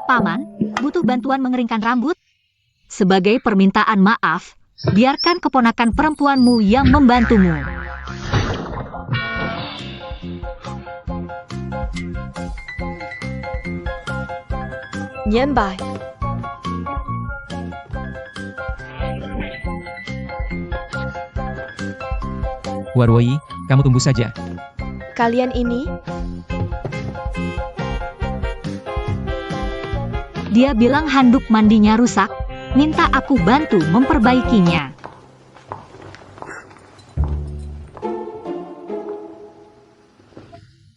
Paman, butuh bantuan mengeringkan rambut? Sebagai permintaan maaf, biarkan keponakan perempuanmu yang membantumu. Nyenbai. Warwoi, kamu tunggu saja. Kalian ini? Dia bilang handuk mandinya rusak, minta aku bantu memperbaikinya.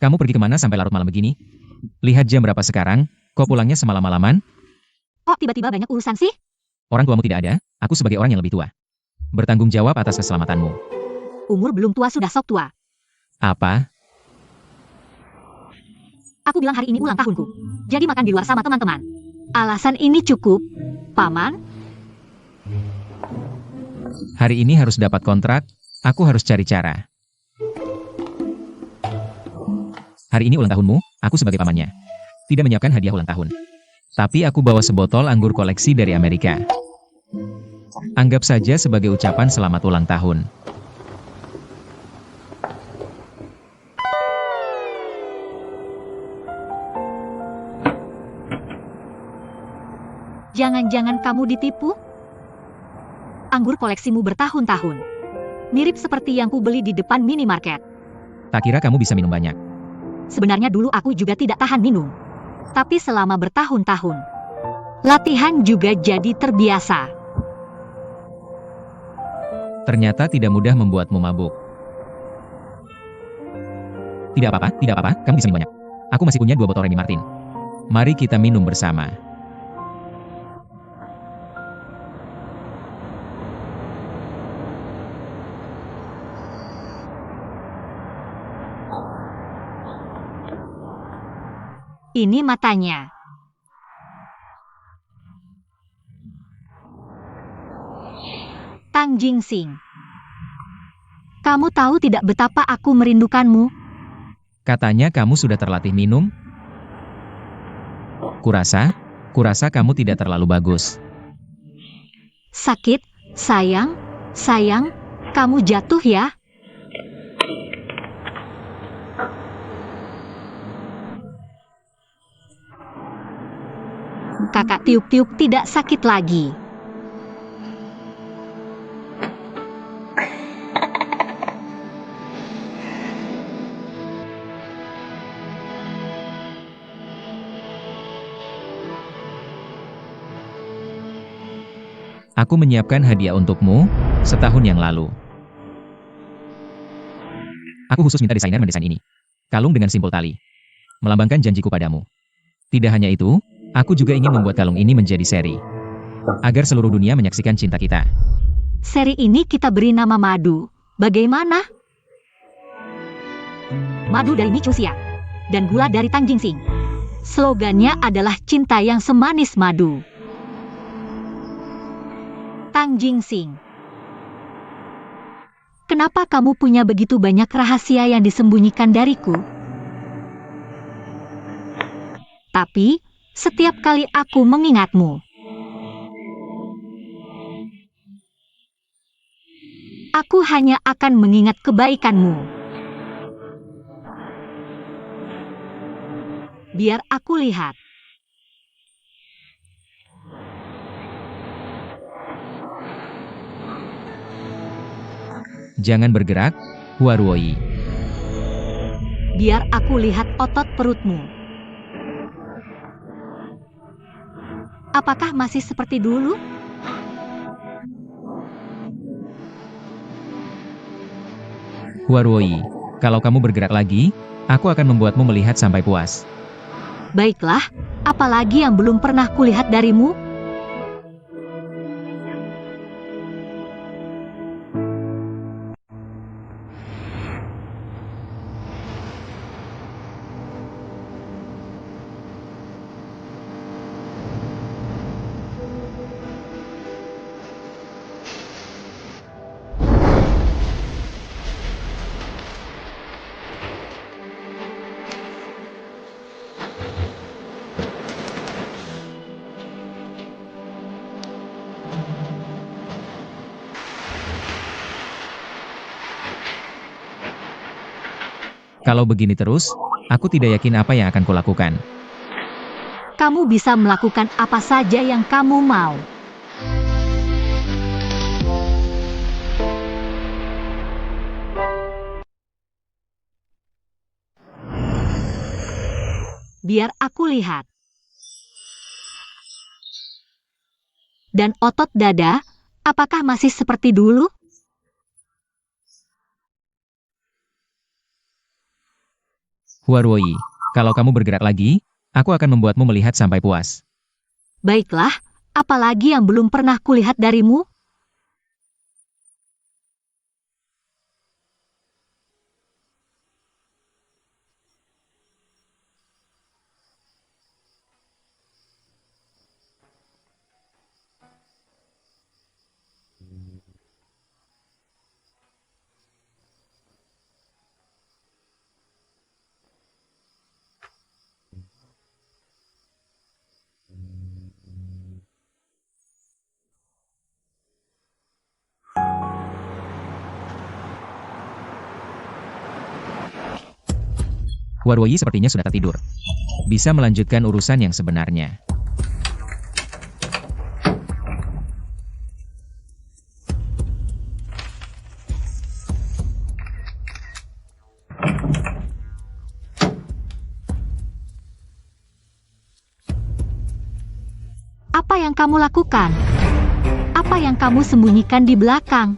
Kamu pergi kemana sampai larut malam begini? Lihat jam berapa sekarang, kok pulangnya semalam-malaman? Kok tiba-tiba banyak urusan sih? Orang tuamu tidak ada, aku sebagai orang yang lebih tua. Bertanggung jawab atas keselamatanmu. Umur belum tua sudah sok tua. Apa? Aku bilang hari ini ulang tahunku, jadi makan di luar sama teman-teman. Alasan ini cukup, Paman? Hari ini harus dapat kontrak, aku harus cari cara. Hari ini ulang tahunmu, aku sebagai pamannya. Tidak menyiapkan hadiah ulang tahun. Tapi aku bawa sebotol anggur koleksi dari Amerika. Anggap saja sebagai ucapan selamat ulang tahun. Jangan-jangan kamu ditipu? Anggur koleksimu bertahun-tahun. Mirip seperti yang ku beli di depan minimarket. Tak kira kamu bisa minum banyak. Sebenarnya dulu aku juga tidak tahan minum. Tapi selama bertahun-tahun, latihan juga jadi terbiasa. Ternyata tidak mudah membuatmu mabuk. Tidak apa-apa, kamu bisa minum banyak. Aku masih punya 2 botol Remy Martin. Mari kita minum bersama. Ini matanya. Tang Jingsing. Kamu tahu tidak betapa aku merindukanmu? Katanya kamu sudah terlatih minum? Kurasa kamu tidak terlalu bagus. Sakit, sayang, kamu jatuh ya? Kakak Tiuk-Tiuk tidak sakit lagi. Aku menyiapkan hadiah untukmu, setahun yang lalu. Aku khusus minta desainer mendesain ini. Kalung dengan simpul tali. Melambangkan janjiku padamu. Tidak hanya itu, aku juga ingin membuat kalung ini menjadi seri. Agar seluruh dunia menyaksikan cinta kita. Seri ini kita beri nama Madu. Bagaimana? Madu dari Micusia. Dan gula dari Tang Jingsing. Slogannya adalah cinta yang semanis madu. Tang Jingsing. Kenapa kamu punya begitu banyak rahasia yang disembunyikan dariku? Tapi, setiap kali aku mengingatmu, aku hanya akan mengingat kebaikanmu. Biar aku lihat. Jangan bergerak, Warwoi. Biar aku lihat otot perutmu. Apakah masih seperti dulu? Warwoi, kalau kamu bergerak lagi, aku akan membuatmu melihat sampai puas. Baiklah, apalagi yang belum pernah kulihat darimu? Kalau begini terus, aku tidak yakin apa yang akan kulakukan. Kamu bisa melakukan apa saja yang kamu mau. Biar aku lihat. Dan otot dada, apakah masih seperti dulu? Huarwoi, kalau kamu bergerak lagi, aku akan membuatmu melihat sampai puas. Baiklah, apalagi yang belum pernah kulihat darimu? Huarwoi sepertinya sudah tertidur. Bisa melanjutkan urusan yang sebenarnya. Apa yang kamu lakukan? Apa yang kamu sembunyikan di belakang?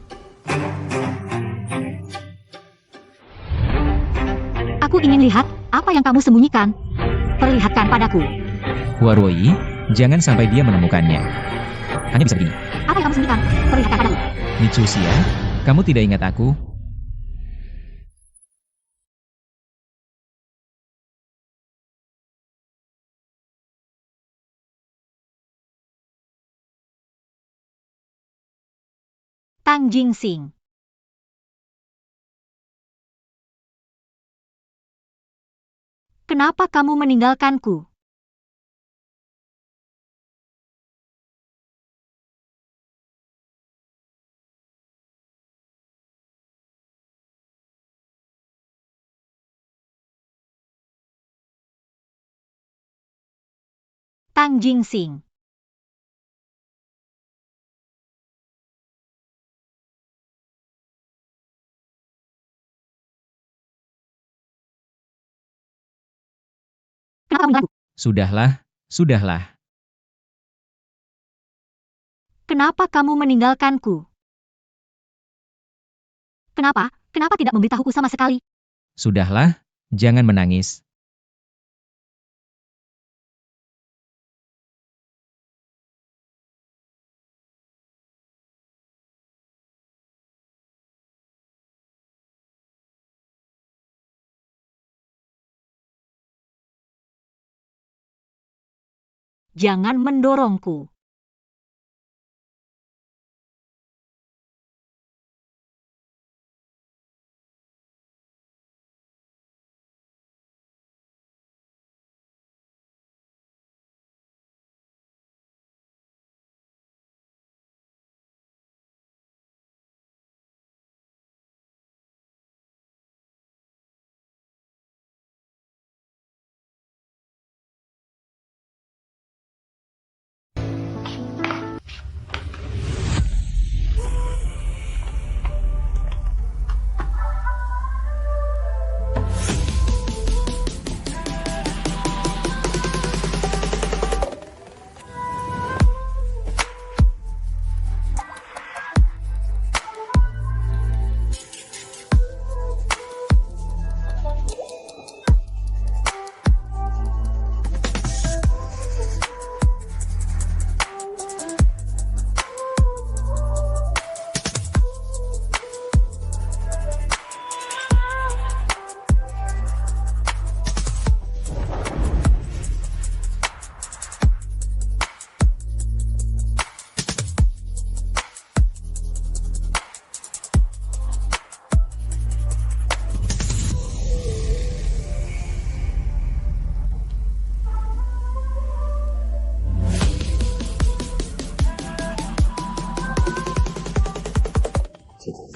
Aku ingin lihat apa yang kamu sembunyikan. Perlihatkan padaku. Huarwoi, jangan sampai dia menemukannya. Hanya bisa begini. Apa yang kamu sembunyikan? Perlihatkan padaku. Mitsusia, kamu tidak ingat aku? Tang Jingsing. Kenapa kamu meninggalkanku? Tang Jingsing. Kenapa kamu mengganggu? Sudahlah, sudahlah. Kenapa kamu meninggalkanku? Kenapa? Kenapa tidak memberitahuku sama sekali? Sudahlah, jangan menangis. Jangan mendorongku.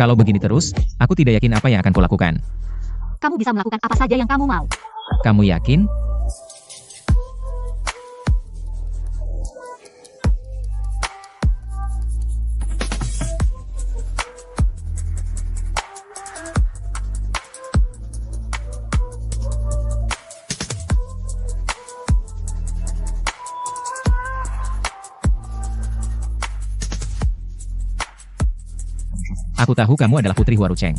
Kalau begini terus, aku tidak yakin apa yang akan kulakukan. Kamu bisa melakukan apa saja yang kamu mau. Kamu yakin? Aku tahu kamu adalah putri Huarucheng.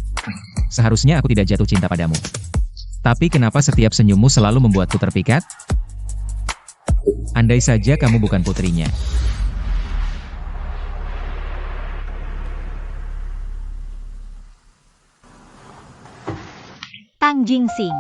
Seharusnya aku tidak jatuh cinta padamu. Tapi kenapa setiap senyummu selalu membuatku terpikat? Andai saja kamu bukan putrinya. Tang Jingxing.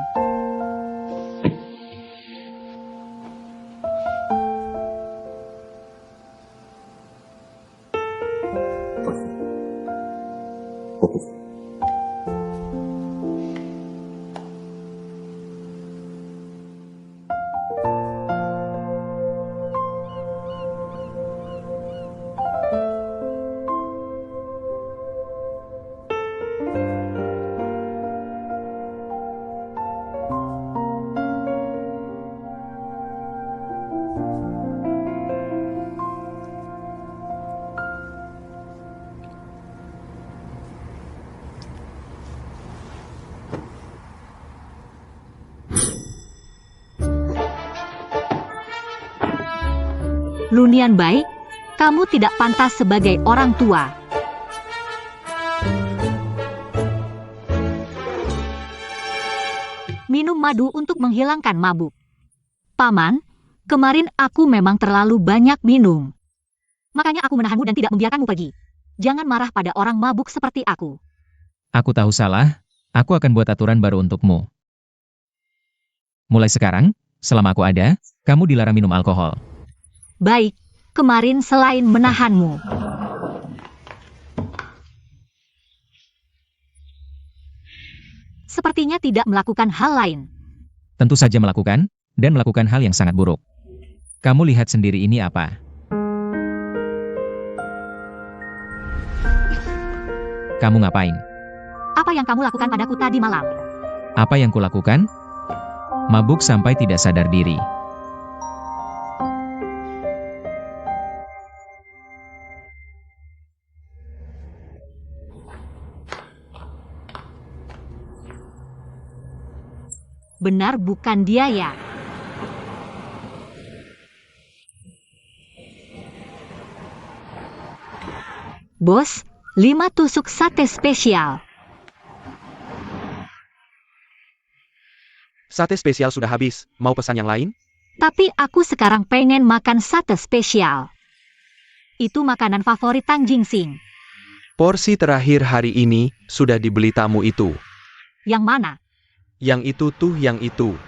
Lunian Bai, kamu tidak pantas sebagai orang tua. Minum madu untuk menghilangkan mabuk. Paman, kemarin aku memang terlalu banyak minum. Makanya aku menahanmu dan tidak membiarkanmu pergi. Jangan marah pada orang mabuk seperti aku. Aku tahu salah, aku akan buat aturan baru untukmu. Mulai sekarang, selama aku ada, kamu dilarang minum alkohol. Baik, kemarin selain menahanmu. Sepertinya tidak melakukan hal lain. Tentu saja melakukan, dan melakukan hal yang sangat buruk. Kamu lihat sendiri ini apa? Kamu ngapain? Apa yang kamu lakukan padaku tadi malam? Apa yang kulakukan? Mabuk sampai tidak sadar diri. Benar bukan dia ya? Bos, 5 tusuk sate spesial. Sate spesial sudah habis, mau pesan yang lain? Tapi aku sekarang pengen makan sate spesial. Itu makanan favorit Tang Jingxing. Porsi terakhir hari ini sudah dibeli tamu itu. Yang mana? Yang itu tuh yang itu.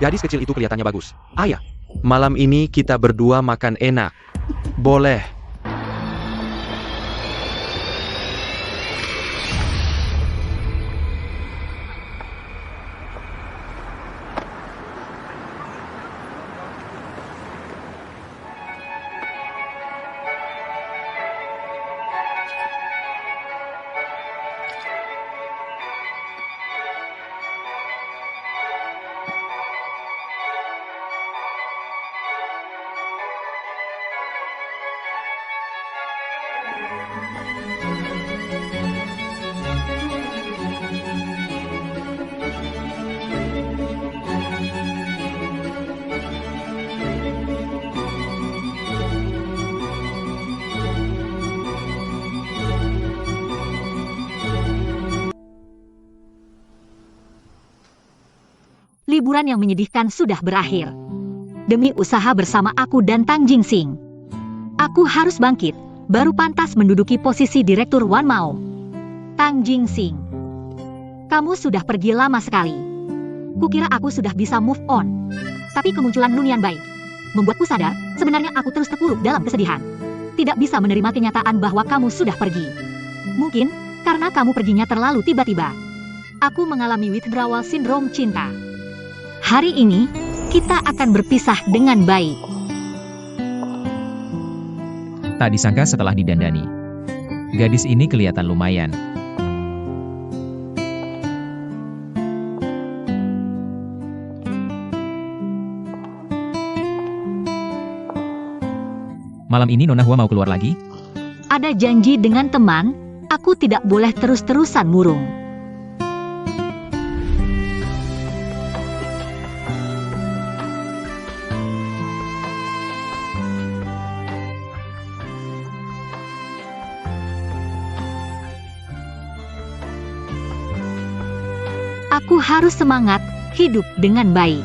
Gadis kecil itu kelihatannya bagus. Ayah, malam ini kita berdua makan enak. Boleh. liburan yang menyedihkan sudah berakhir. Demi usaha bersama aku dan Tang Jingsing, aku harus bangkit, baru pantas menduduki posisi Direktur Wan Mao. Tang Jingsing, kamu sudah pergi lama sekali. Kukira aku sudah bisa move on. Tapi kemunculan Lunian Bai membuatku sadar, sebenarnya aku terus terpuruk dalam kesedihan. Tidak bisa menerima kenyataan bahwa kamu sudah pergi. Mungkin, karena kamu perginya terlalu tiba-tiba. Aku mengalami withdrawal syndrome cinta. Hari ini, kita akan berpisah dengan baik. Tak disangka setelah didandani, gadis ini kelihatan lumayan. Malam ini Nona Hua mau keluar lagi? Ada janji dengan teman, aku tidak boleh terus-terusan murung. Aku harus semangat, hidup dengan baik.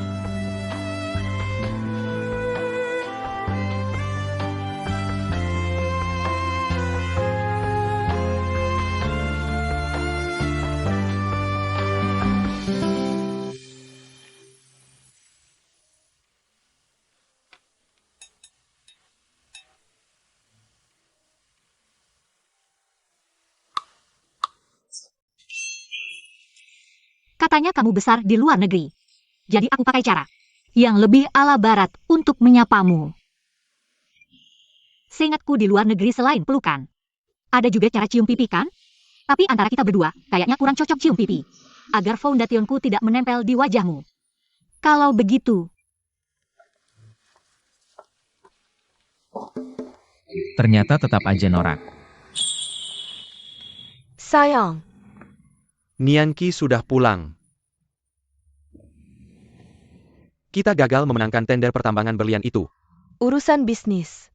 Katanya kamu besar di luar negeri. Jadi aku pakai cara yang lebih ala barat untuk menyapamu. Seingatku di luar negeri selain pelukan, ada juga cara cium pipi kan? Tapi antara kita berdua, kayaknya kurang cocok cium pipi. Agar foundationku tidak menempel di wajahmu. Kalau begitu, Ternyata tetap aja norak. Sayang, Nianqi sudah pulang. Kita gagal memenangkan tender pertambangan berlian itu. urusan bisnis.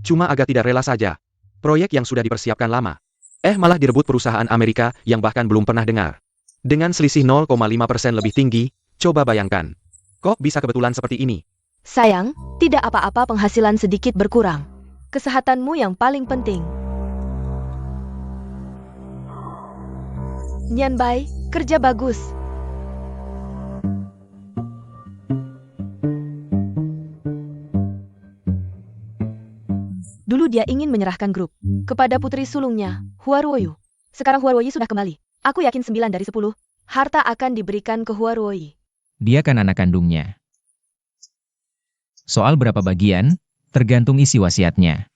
Cuma agak tidak rela saja. Proyek yang sudah dipersiapkan lama. Malah direbut perusahaan Amerika yang bahkan belum pernah dengar. Dengan selisih 0,5% lebih tinggi, coba bayangkan. Kok bisa kebetulan seperti ini? Sayang, tidak apa-apa penghasilan sedikit berkurang. Kesehatanmu yang paling penting. Nian Bai, kerja bagus. Dulu dia ingin menyerahkan grup kepada putri sulungnya, Hua Ruoyu. Sekarang Hua Ruoyi sudah kembali. Aku yakin 9 dari 10 harta akan diberikan ke Hua Ruoyi. Dia kan anak kandungnya. Soal berapa bagian, tergantung isi wasiatnya.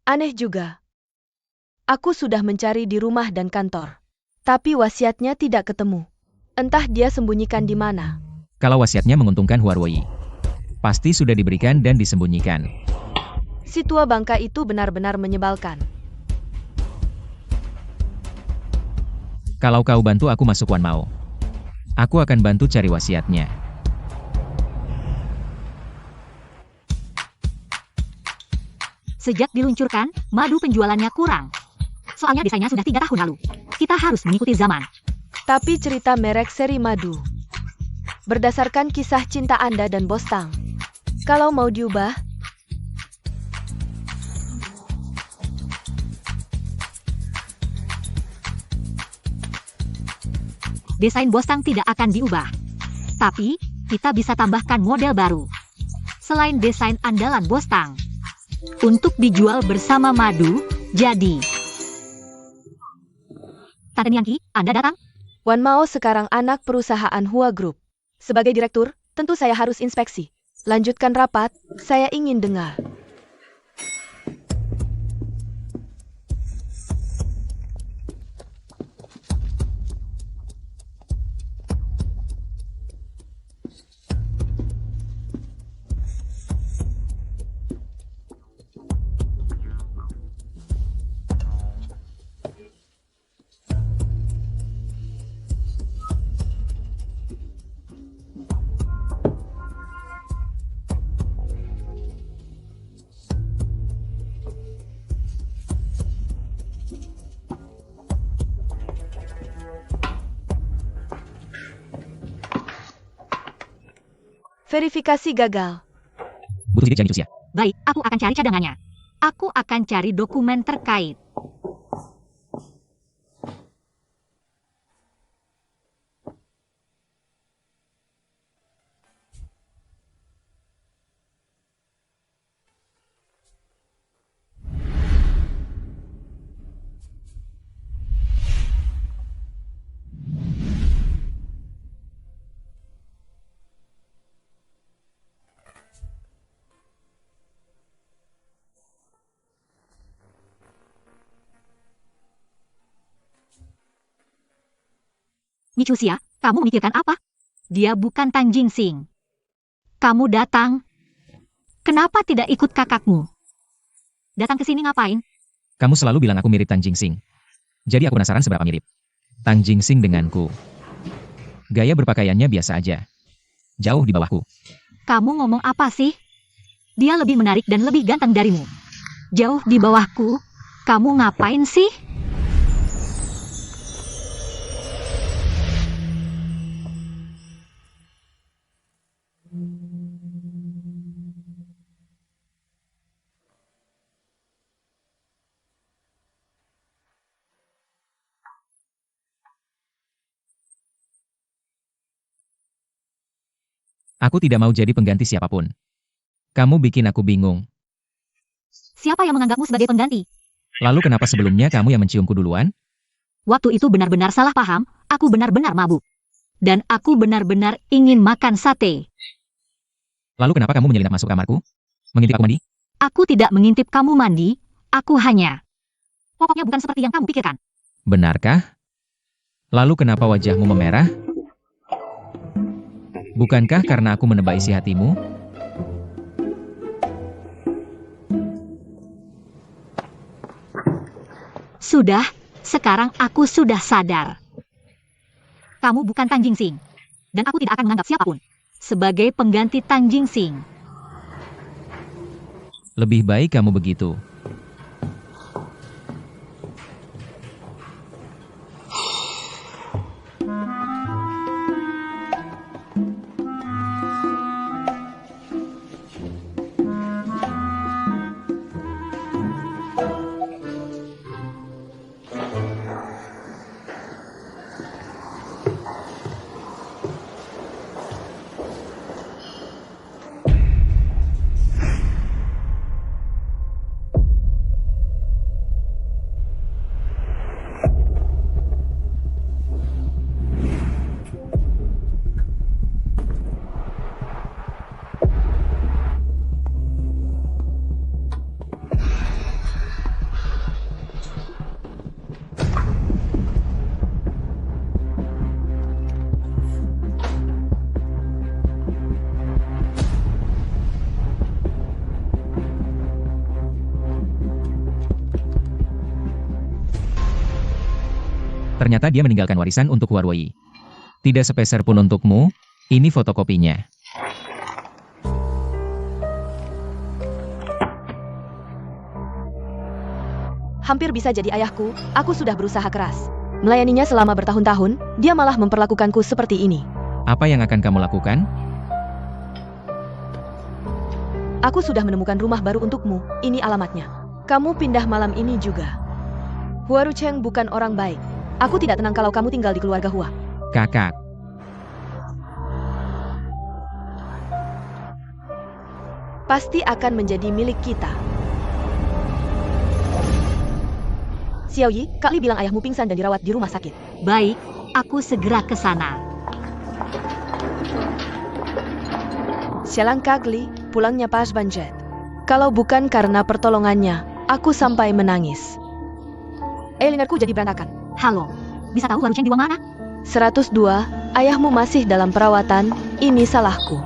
Aneh juga. Aku sudah mencari di rumah dan kantor. Tapi wasiatnya tidak ketemu. Entah dia sembunyikan di mana. Kalau wasiatnya menguntungkan Huarwei, pasti sudah diberikan dan disembunyikan. Si tua bangka itu benar-benar menyebalkan. Kalau kau bantu aku masuk Wan Mao, aku akan bantu cari wasiatnya. sejak diluncurkan, madu penjualannya kurang. Soalnya desainnya sudah 3 tahun lalu. Kita harus mengikuti zaman. Tapi cerita merek seri madu berdasarkan kisah cinta Anda dan Bos Tang. Kalau mau diubah, desain Bos Tang tidak akan diubah. Tapi, kita bisa tambahkan model baru. Selain desain andalan Bos Tang. Untuk dijual bersama madu, jadi. Tante Nianqi, Anda datang? Wan Mao sekarang anak perusahaan Hua Group. Sebagai direktur, tentu saya harus inspeksi. Lanjutkan rapat, saya ingin dengar. Verifikasi gagal. Butuh sidik jari manusia. Baik, aku akan cari cadangannya. Aku akan cari dokumen terkait. Nichusia, kamu memikirkan apa? Dia bukan Tang Jingsing. Kamu datang. Kenapa tidak ikut kakakmu? Datang ke sini ngapain? Kamu selalu bilang aku mirip Tang Jingsing. Jadi aku penasaran seberapa mirip Tang Jingsing denganku. Gaya berpakaiannya biasa aja. Jauh di bawahku. Kamu ngomong apa sih? Dia lebih menarik dan lebih ganteng darimu. Jauh di bawahku. Kamu ngapain sih? Aku tidak mau jadi pengganti siapapun. Kamu bikin aku bingung. Siapa yang menganggapmu sebagai pengganti? Lalu kenapa sebelumnya kamu yang menciumku duluan? Waktu itu benar-benar salah paham, aku benar-benar mabuk. Dan aku benar-benar ingin makan sate. Lalu kenapa kamu menyelinap masuk kamarku? Mengintip aku mandi? Aku tidak mengintip kamu mandi, aku hanya... Pokoknya bukan seperti yang kamu pikirkan. Benarkah? Lalu kenapa wajahmu memerah? Bukankah karena aku menebak isi hatimu? Sudah, sekarang aku sudah sadar. Kamu bukan Tang Jingsing. Dan aku tidak akan menganggap siapapun sebagai pengganti Tang Jingsing. Lebih baik kamu begitu. Ternyata dia meninggalkan warisan untuk Huarwei. Tidak sepeser pun untukmu, ini fotokopinya. Hampir bisa jadi ayahku, aku sudah berusaha keras. Melayaninya selama bertahun-tahun, dia malah memperlakukanku seperti ini. Apa yang akan kamu lakukan? Aku sudah menemukan rumah baru untukmu, ini alamatnya. Kamu pindah malam ini juga. Huaru Cheng bukan orang baik. Aku tidak tenang kalau kamu tinggal di keluarga Hua. Kakak. Pasti akan menjadi milik kita. Xiaoyi, Kak Li bilang ayahmu pingsan dan dirawat di rumah sakit. Baik, aku segera ke sana. Sialang Kak Li, pulangnya pas banget. Kalau bukan karena pertolongannya, aku sampai menangis. Eylingerku jadi berantakan. Halo, bisa tahu Huaru Cheng dibuang mana? 102, ayahmu masih dalam perawatan, ini salahku.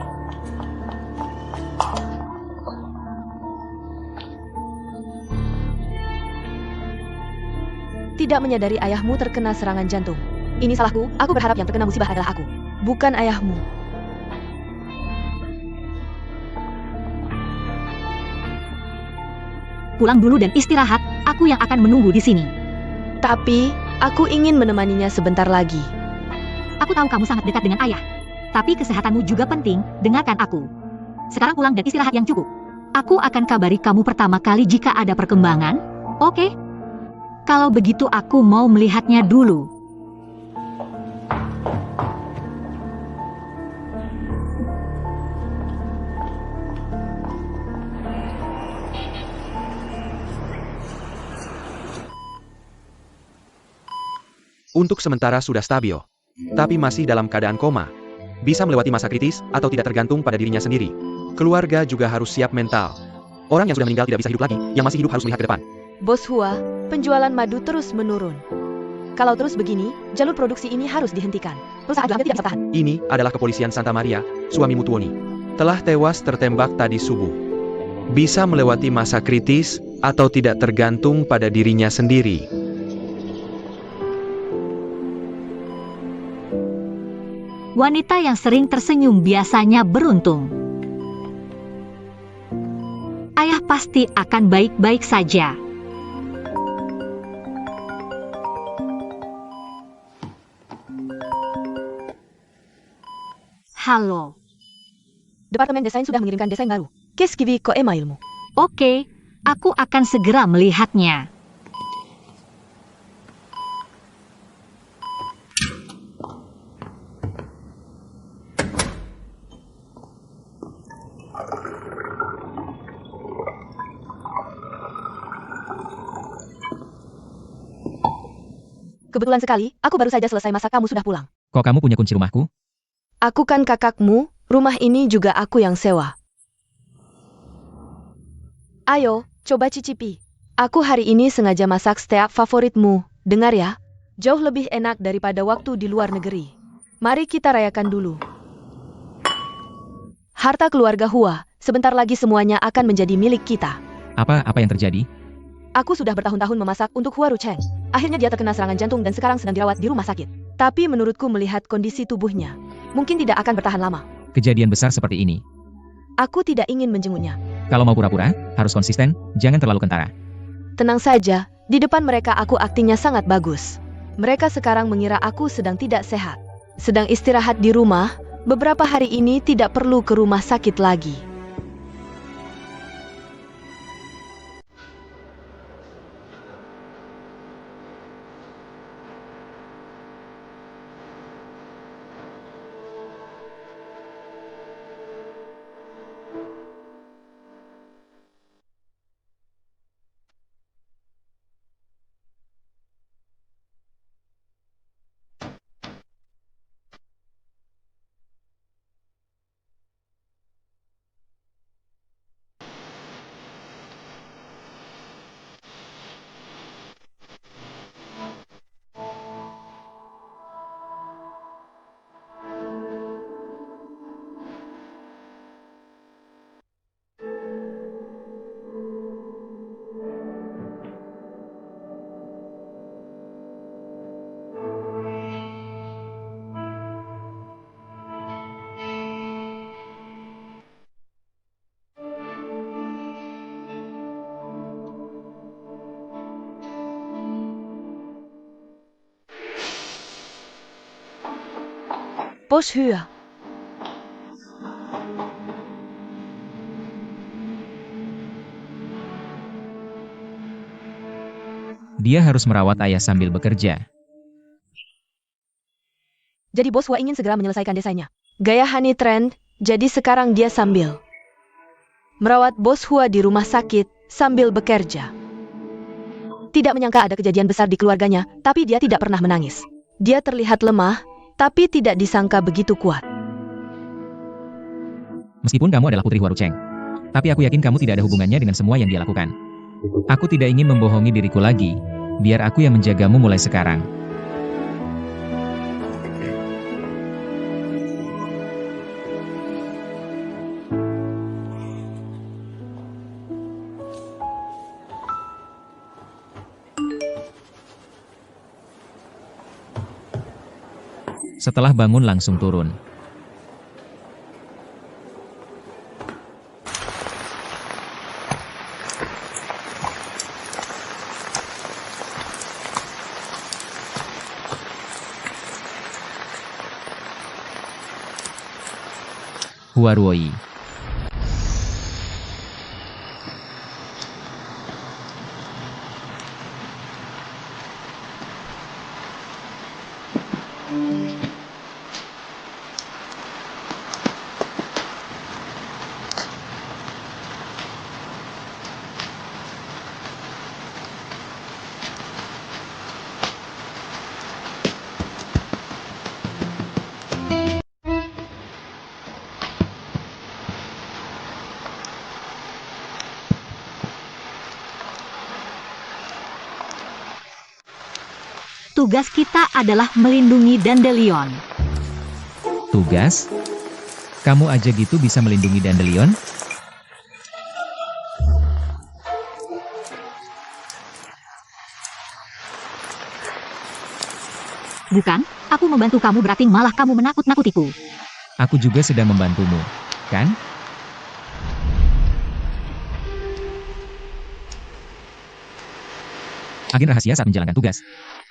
Tidak menyadari ayahmu terkena serangan jantung. Ini salahku, aku berharap yang terkena musibah adalah aku, bukan ayahmu. Pulang dulu dan istirahat, aku yang akan menunggu di sini. Tapi, aku ingin menemaninya sebentar lagi. Aku tahu kamu sangat dekat dengan ayah. Tapi kesehatanmu juga penting, dengarkan aku. Sekarang pulang dan istirahat yang cukup. Aku akan kabari kamu pertama kali jika ada perkembangan, oke? Kalau begitu aku mau melihatnya dulu. Untuk sementara sudah stabil, tapi masih dalam keadaan koma. Bisa melewati masa kritis atau tidak tergantung pada dirinya sendiri. Keluarga juga harus siap mental. Orang yang sudah meninggal tidak bisa hidup lagi, yang masih hidup harus melihat ke depan. Bos Hua, penjualan madu terus menurun. Kalau terus begini, jalur produksi ini harus dihentikan. Perusahaan hampir tidak bisa tahan. Ini adalah kepolisian Santa Maria, suamimu Tuoni. Telah tewas tertembak tadi subuh. Bisa melewati masa kritis atau tidak tergantung pada dirinya sendiri. Wanita yang sering tersenyum biasanya beruntung. Ayah pasti akan baik-baik saja. Halo. Departemen desain sudah mengirimkan desain baru. Keskivi ko emailmu. Oke, aku akan segera melihatnya. Kebetulan sekali, aku baru saja selesai masak, kamu sudah pulang. Kok kamu punya kunci rumahku? Aku kan kakakmu, rumah ini juga aku yang sewa. Ayo, coba cicipi. Aku hari ini sengaja masak steak favoritmu, dengar ya. Jauh lebih enak daripada waktu di luar negeri. Mari kita rayakan dulu. Harta keluarga Hua, sebentar lagi semuanya akan menjadi milik kita. Apa yang terjadi? Aku sudah bertahun-tahun memasak untuk Hua Rucheng. Akhirnya dia terkena serangan jantung dan sekarang sedang dirawat di rumah sakit. Tapi menurutku melihat kondisi tubuhnya, mungkin tidak akan bertahan lama. Kejadian besar seperti ini. Aku tidak ingin menjenguknya. Kalau mau pura-pura, harus konsisten, jangan terlalu kentara. Tenang saja, di depan mereka aku aktingnya sangat bagus. Mereka sekarang mengira aku sedang tidak sehat. Sedang istirahat di rumah, beberapa hari ini tidak perlu ke rumah sakit lagi. Bos Hua. Dia harus merawat ayah sambil bekerja. Jadi Bos Hua ingin segera menyelesaikan desainnya. Gaya honey trend, jadi sekarang dia sambil merawat Bos Hua di rumah sakit sambil bekerja. Tidak menyangka ada kejadian besar di keluarganya, tapi dia tidak pernah menangis. Dia terlihat lemah, tapi tidak disangka begitu kuat. Meskipun kamu adalah putri Hua Rucheng, tapi aku yakin kamu tidak ada hubungannya dengan semua yang dia lakukan. Aku tidak ingin membohongi diriku lagi. Biar aku yang menjagamu mulai sekarang. Setelah bangun langsung turun. Huaruoi. Tugas kita adalah melindungi Dandelion. Tugas? Kamu aja gitu bisa melindungi Dandelion? Bukan, aku membantu kamu berarti malah kamu menakut-nakutiku. Aku juga sedang membantumu, kan? Agen rahasia saat menjalankan tugas.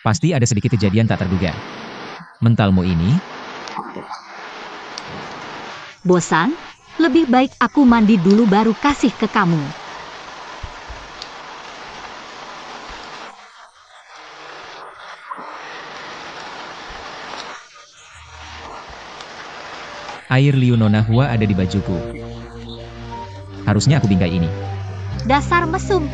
Pasti ada sedikit kejadian tak terduga. Mentalmu ini, Bosan? Lebih baik aku mandi dulu baru kasih ke kamu. air liu Nona Hua ada di bajuku. Harusnya aku bingkai ini. Dasar mesum.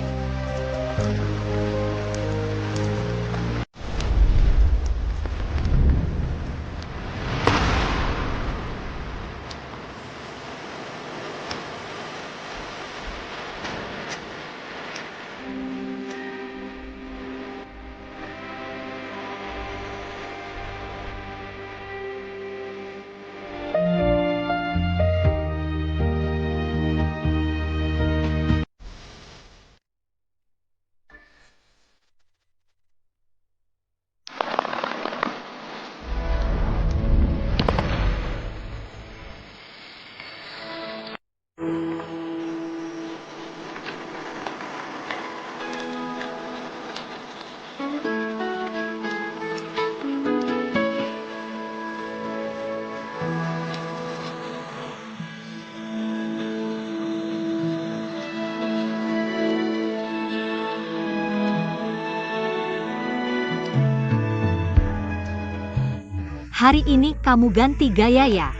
Hari ini kamu ganti gaya ya?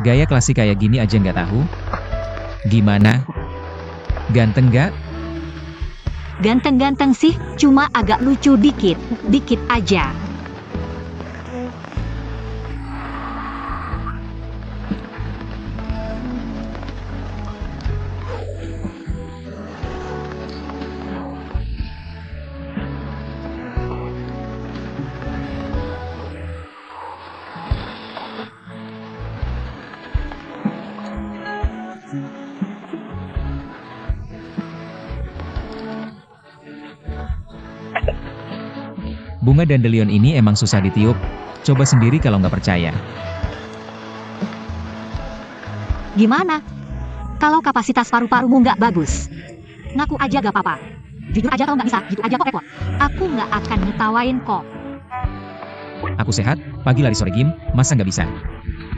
Gaya klasik kayak gini aja nggak tahu? Gimana? Ganteng nggak? Ganteng-ganteng sih, cuma agak lucu dikit. Dikit aja. Bunga Dandelion ini emang susah ditiup. Coba sendiri kalau nggak percaya. Gimana? Kalau kapasitas paru-parumu nggak bagus, ngaku aja gak apa-apa. Jujur aja kalau nggak bisa, gitu aja kok Epot. Aku nggak akan ngetawain kok. Aku sehat, pagi lari sore gym, masa nggak bisa?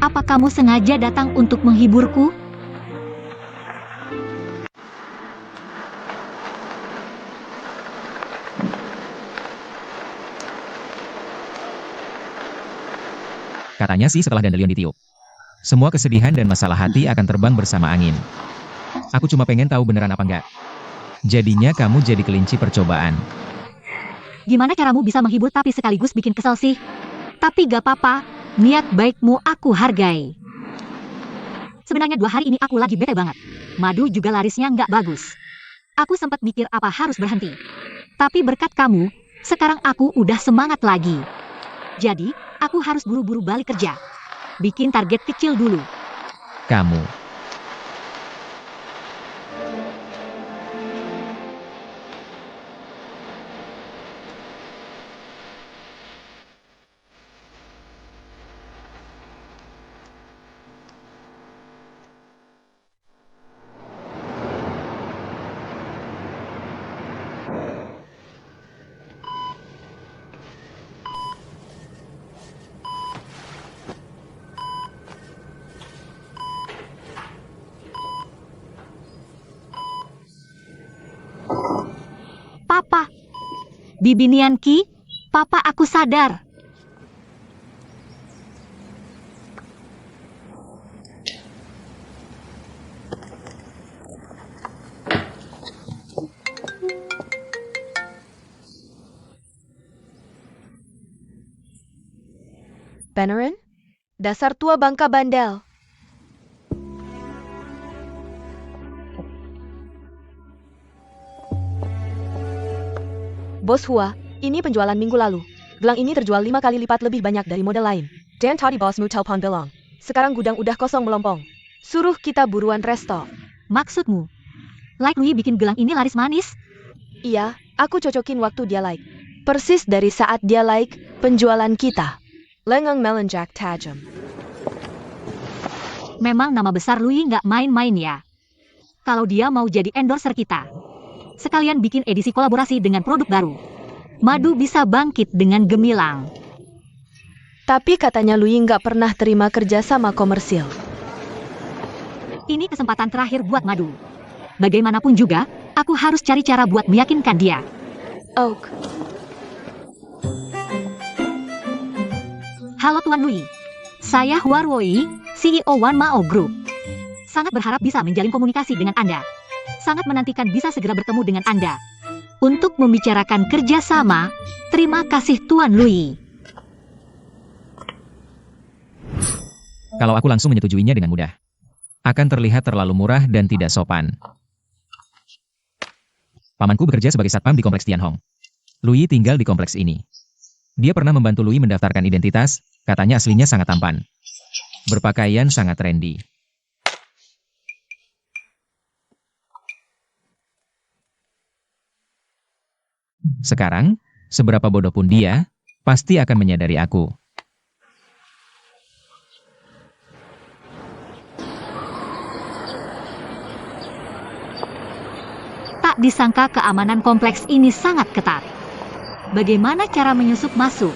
Apa kamu sengaja datang untuk menghiburku? Katanya sih setelah Dandelion ditiup, semua kesedihan dan masalah hati akan terbang bersama angin. Aku cuma pengen tahu beneran apa enggak. Jadinya kamu jadi kelinci percobaan. Gimana caramu bisa menghibur tapi sekaligus bikin kesel sih? Tapi gak apa-apa, niat baikmu aku hargai. Sebenarnya 2 hari ini aku lagi bete banget. Madu juga larisnya nggak bagus. Aku sempat mikir apa harus berhenti. Tapi berkat kamu, sekarang aku udah semangat lagi. Jadi, aku harus buru-buru balik kerja. Bikin target kecil dulu. Kamu. Bibi Nianqi, papa aku sadar. Panarin? Dasar tua bangka bandel. Bos Hua, ini penjualan minggu lalu. Gelang ini terjual 5 kali lipat lebih banyak dari model lain. Dan tadi bosmu telepon bilang. Sekarang gudang udah kosong melompong. Suruh kita buruan restock. Maksudmu, Like Louis bikin gelang ini laris manis? Iya, aku cocokin waktu dia like. Persis dari saat dia like, penjualan kita. Lengang melenjak tajam. Memang nama besar Louis nggak main-main ya. Kalau dia mau jadi endorser kita, sekalian bikin edisi kolaborasi dengan produk baru. Madu bisa bangkit dengan gemilang. Tapi katanya Louis nggak pernah terima kerja sama komersil. Ini kesempatan terakhir buat Madu. Bagaimanapun juga, aku harus cari cara buat meyakinkan dia. Oak. Halo Tuan Louis, saya Hua Ruoyi, CEO Wan Mao Group. Sangat berharap bisa menjalin komunikasi dengan Anda. Sangat menantikan bisa segera bertemu dengan Anda. Untuk membicarakan kerjasama, terima kasih Tuan Louis. Kalau aku langsung menyetujuinya dengan mudah, akan terlihat terlalu murah dan tidak sopan. Pamanku bekerja sebagai satpam di kompleks Tianhong. Louis tinggal di kompleks ini. Dia pernah membantu Louis mendaftarkan identitas, katanya aslinya sangat tampan. Berpakaian sangat trendy. Sekarang, seberapa bodoh pun dia, pasti akan menyadari aku. Tak disangka keamanan kompleks ini sangat ketat. Bagaimana cara menyusup masuk?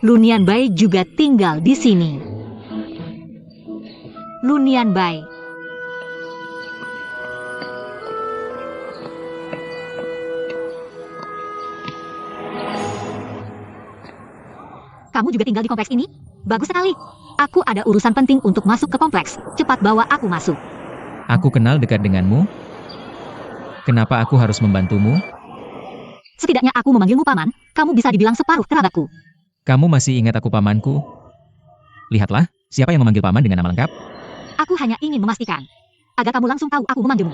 Lunian Bai juga tinggal di sini. Lunian Bai. Kamu juga tinggal di kompleks ini? Bagus sekali. Aku ada urusan penting untuk masuk ke kompleks. Cepat bawa aku masuk. Aku kenal dekat denganmu. Kenapa aku harus membantumu? Setidaknya aku memanggilmu paman. Kamu bisa dibilang separuh kerabatku. Kamu masih ingat aku pamanku? Lihatlah, siapa yang memanggil paman dengan nama lengkap? Aku hanya ingin memastikan agar kamu langsung tahu aku memanggilmu.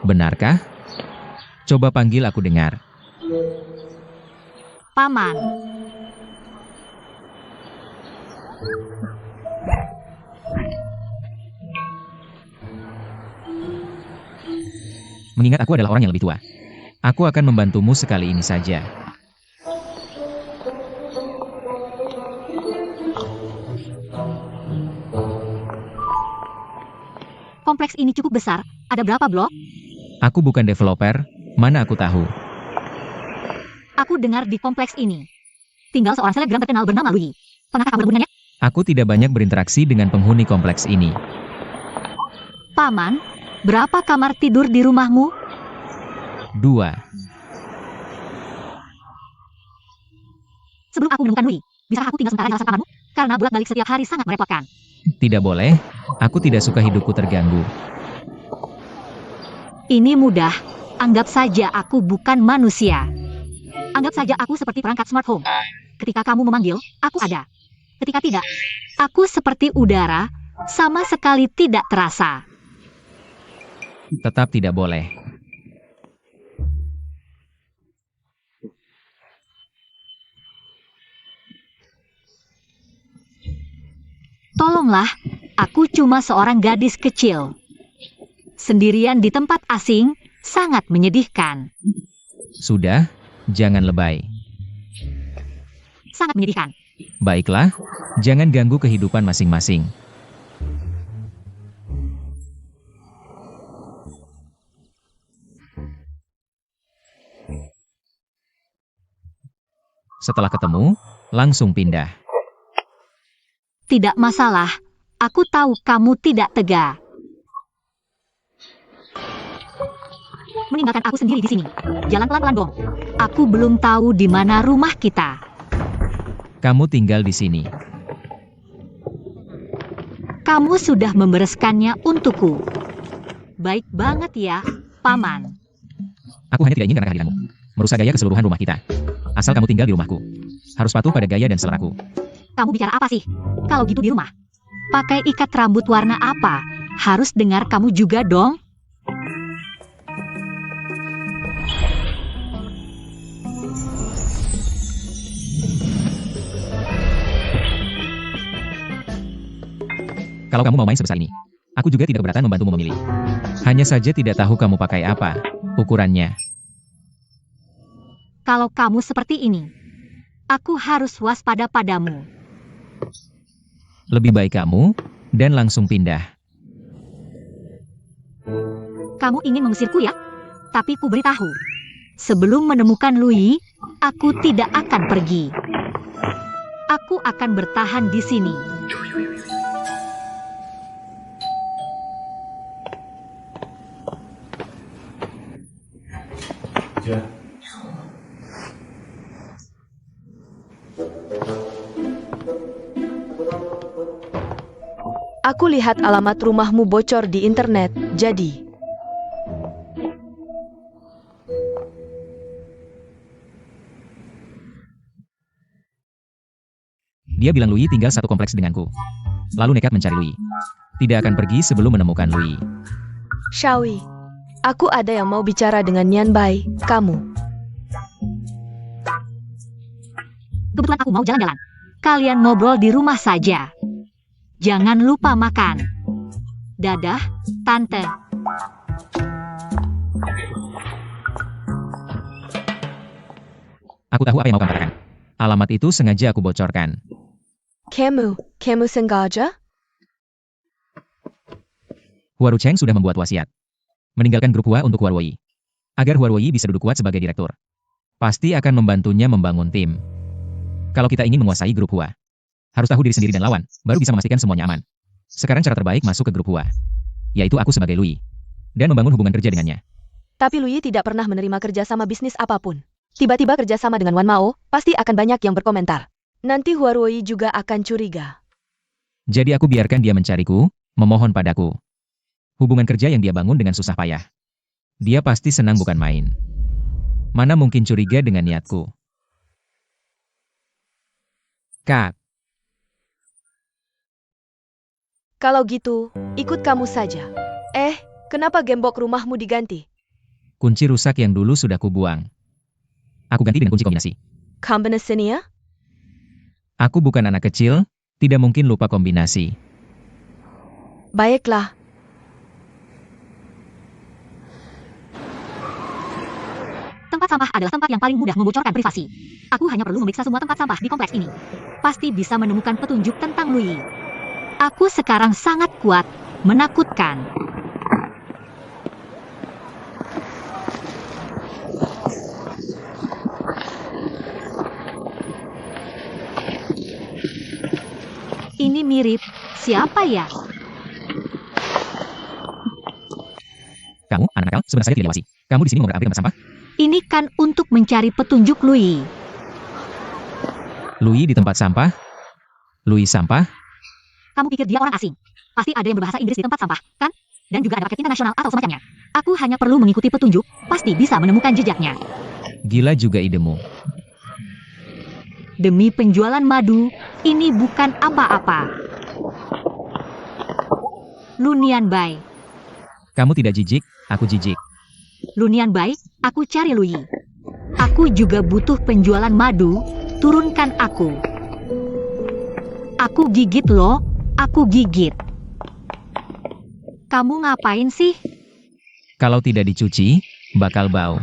Benarkah? Coba panggil aku dengar. Paman. Mengingat aku adalah orang yang lebih tua, aku akan membantumu sekali ini saja. Kompleks ini cukup besar. Ada berapa blok? Aku bukan developer, mana aku tahu. Aku dengar di kompleks ini tinggal seorang selebgram terkenal bernama Louis. Pernahkah kamu bertanya? Aku tidak banyak berinteraksi dengan penghuni kompleks ini. Paman, berapa kamar tidur di rumahmu? 2. Sebelum aku menemukan Louis, bisakah aku tinggal sementara di salah satu kamarmu? Karena bolak-balik setiap hari sangat merepotkan. Tidak boleh, aku tidak suka hidupku terganggu. Ini mudah. Anggap saja aku bukan manusia. Anggap saja aku seperti perangkat smart home. Ketika kamu memanggil, aku ada. Ketika tidak, aku seperti udara, sama sekali tidak terasa. Tetap tidak boleh. Tolonglah, aku cuma seorang gadis kecil. Sendirian di tempat asing, sangat menyedihkan. Sudah, jangan lebay. Sangat menyedihkan. Baiklah, jangan ganggu kehidupan masing-masing. Setelah ketemu, langsung pindah. Tidak masalah. Aku tahu kamu tidak tega. Meninggalkan aku sendiri di sini. Jalan pelan-pelan dong. Aku belum tahu di mana rumah kita. Kamu tinggal di sini. Kamu sudah membereskannya untukku. Baik banget ya, Paman. Aku hanya tidak ingin karena kehadiranmu merusak gaya keseluruhan rumah kita. Asal kamu tinggal di rumahku, harus patuh pada gaya dan seleraku. Kamu bicara apa sih? Kalau gitu di rumah. Pakai ikat rambut warna apa? Harus dengar kamu juga dong. Kalau kamu mau main sebesar ini, aku juga tidak keberatan membantumu memilih. Hanya saja tidak tahu kamu pakai apa, ukurannya. Kalau kamu seperti ini, aku harus waspada padamu. Lebih baik kamu, dan langsung pindah. Kamu ingin mengusirku ya? Tapi ku beritahu, sebelum menemukan Louis, aku tidak akan pergi. Aku akan bertahan di sini. Aku lihat alamat rumahmu bocor di internet, jadi. Dia bilang Louis tinggal satu kompleks denganku. Lalu nekat mencari Louis. Tidak akan pergi sebelum menemukan Louis. Shawi, aku ada yang mau bicara dengan Nian Bai, kamu. Kebetulan aku mau jalan-jalan. Kalian ngobrol di rumah saja. Jangan lupa makan. Dadah, Tante. Aku tahu apa yang mau kamu katakan. Alamat itu sengaja aku bocorkan. Kamu sengaja? Huaru Cheng sudah membuat wasiat. Meninggalkan grup Hua untuk Huarwei. Agar Huarwei bisa duduk kuat sebagai direktur. Pasti akan membantunya membangun tim. Kalau kita ingin menguasai grup Hua, harus tahu diri sendiri dan lawan, baru bisa memastikan semuanya aman. Sekarang cara terbaik masuk ke grup Hua, yaitu aku sebagai Louis, dan membangun hubungan kerja dengannya. Tapi Louis tidak pernah menerima kerja sama bisnis apapun. Tiba-tiba kerja sama dengan Wan Mao, pasti akan banyak yang berkomentar. Nanti Huarwei juga akan curiga. Jadi aku biarkan dia mencariku, memohon padaku. Hubungan kerja yang dia bangun dengan susah payah. Dia pasti senang bukan main. Mana mungkin curiga dengan niatku. Kak. Kalau gitu, ikut kamu saja. Kenapa gembok rumahmu diganti? Kunci rusak yang dulu sudah kubuang. Aku ganti dengan kunci kombinasi. Kombinasinya? Aku bukan anak kecil, tidak mungkin lupa kombinasi. Baiklah. Tempat sampah adalah tempat yang paling mudah membocorkan privasi. Aku hanya perlu memeriksa semua tempat sampah di kompleks ini. Pasti bisa menemukan petunjuk tentang Louis. Aku sekarang sangat kuat, menakutkan. Ini mirip, siapa ya? Kamu, anak nakal, sebenarnya saya tidak diawasi. Kamu di sini mengorak-atik tempat sampah? Ini kan untuk mencari petunjuk Louis. Louis di tempat sampah? Louis sampah? Kamu pikir dia orang asing? Pasti ada yang berbahasa Inggris di tempat sampah, kan? Dan juga ada paket internasional atau semacamnya. Aku hanya perlu mengikuti petunjuk, pasti bisa menemukan jejaknya. Gila juga idemu. Demi penjualan madu, ini bukan apa-apa. Lunian Bai. Kamu tidak jijik, aku jijik. Lunian Bai, aku cari Louis. Aku juga butuh penjualan madu, turunkan aku. Aku gigit loh, aku gigit. Kamu ngapain sih? Kalau tidak dicuci, bakal bau.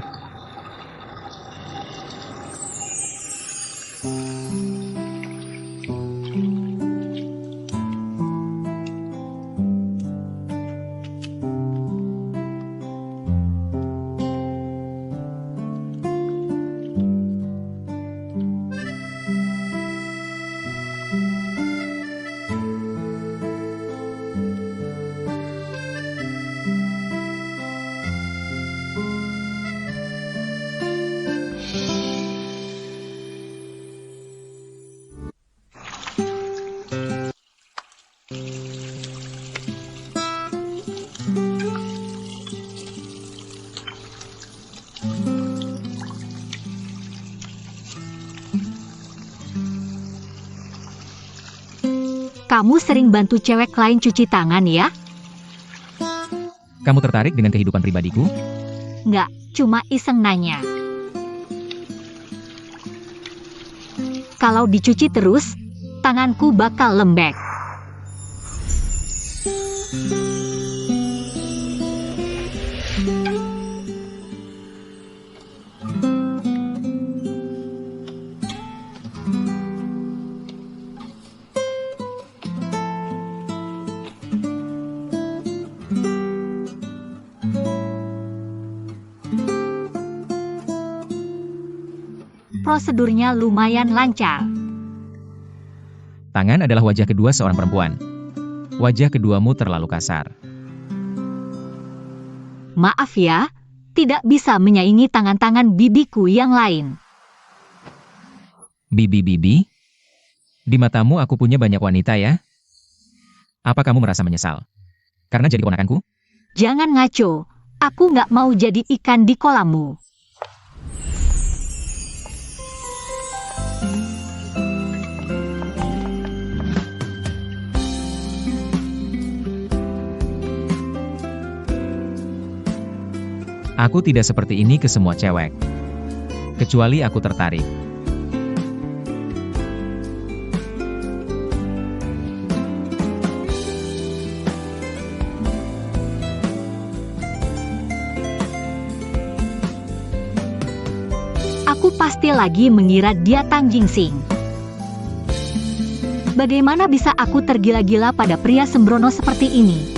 Kamu sering bantu cewek lain cuci tangan ya? Kamu tertarik dengan kehidupan pribadiku? Nggak, cuma iseng nanya. Kalau dicuci terus, tanganku bakal lembek. Prosedurnya lumayan lancar. Tangan adalah wajah kedua seorang perempuan. Wajah keduamu terlalu kasar. Maaf ya, tidak bisa menyaingi tangan-tangan bibiku yang lain. Bibi. Di matamu aku punya banyak wanita ya? Apa kamu merasa menyesal? Karena jadi ponakanku? Jangan ngaco, aku nggak mau jadi ikan di kolammu. Aku tidak seperti ini ke semua cewek. Kecuali aku tertarik. Aku pasti lagi mengira dia Tang Jingsing. Bagaimana bisa aku tergila-gila pada pria sembrono seperti ini?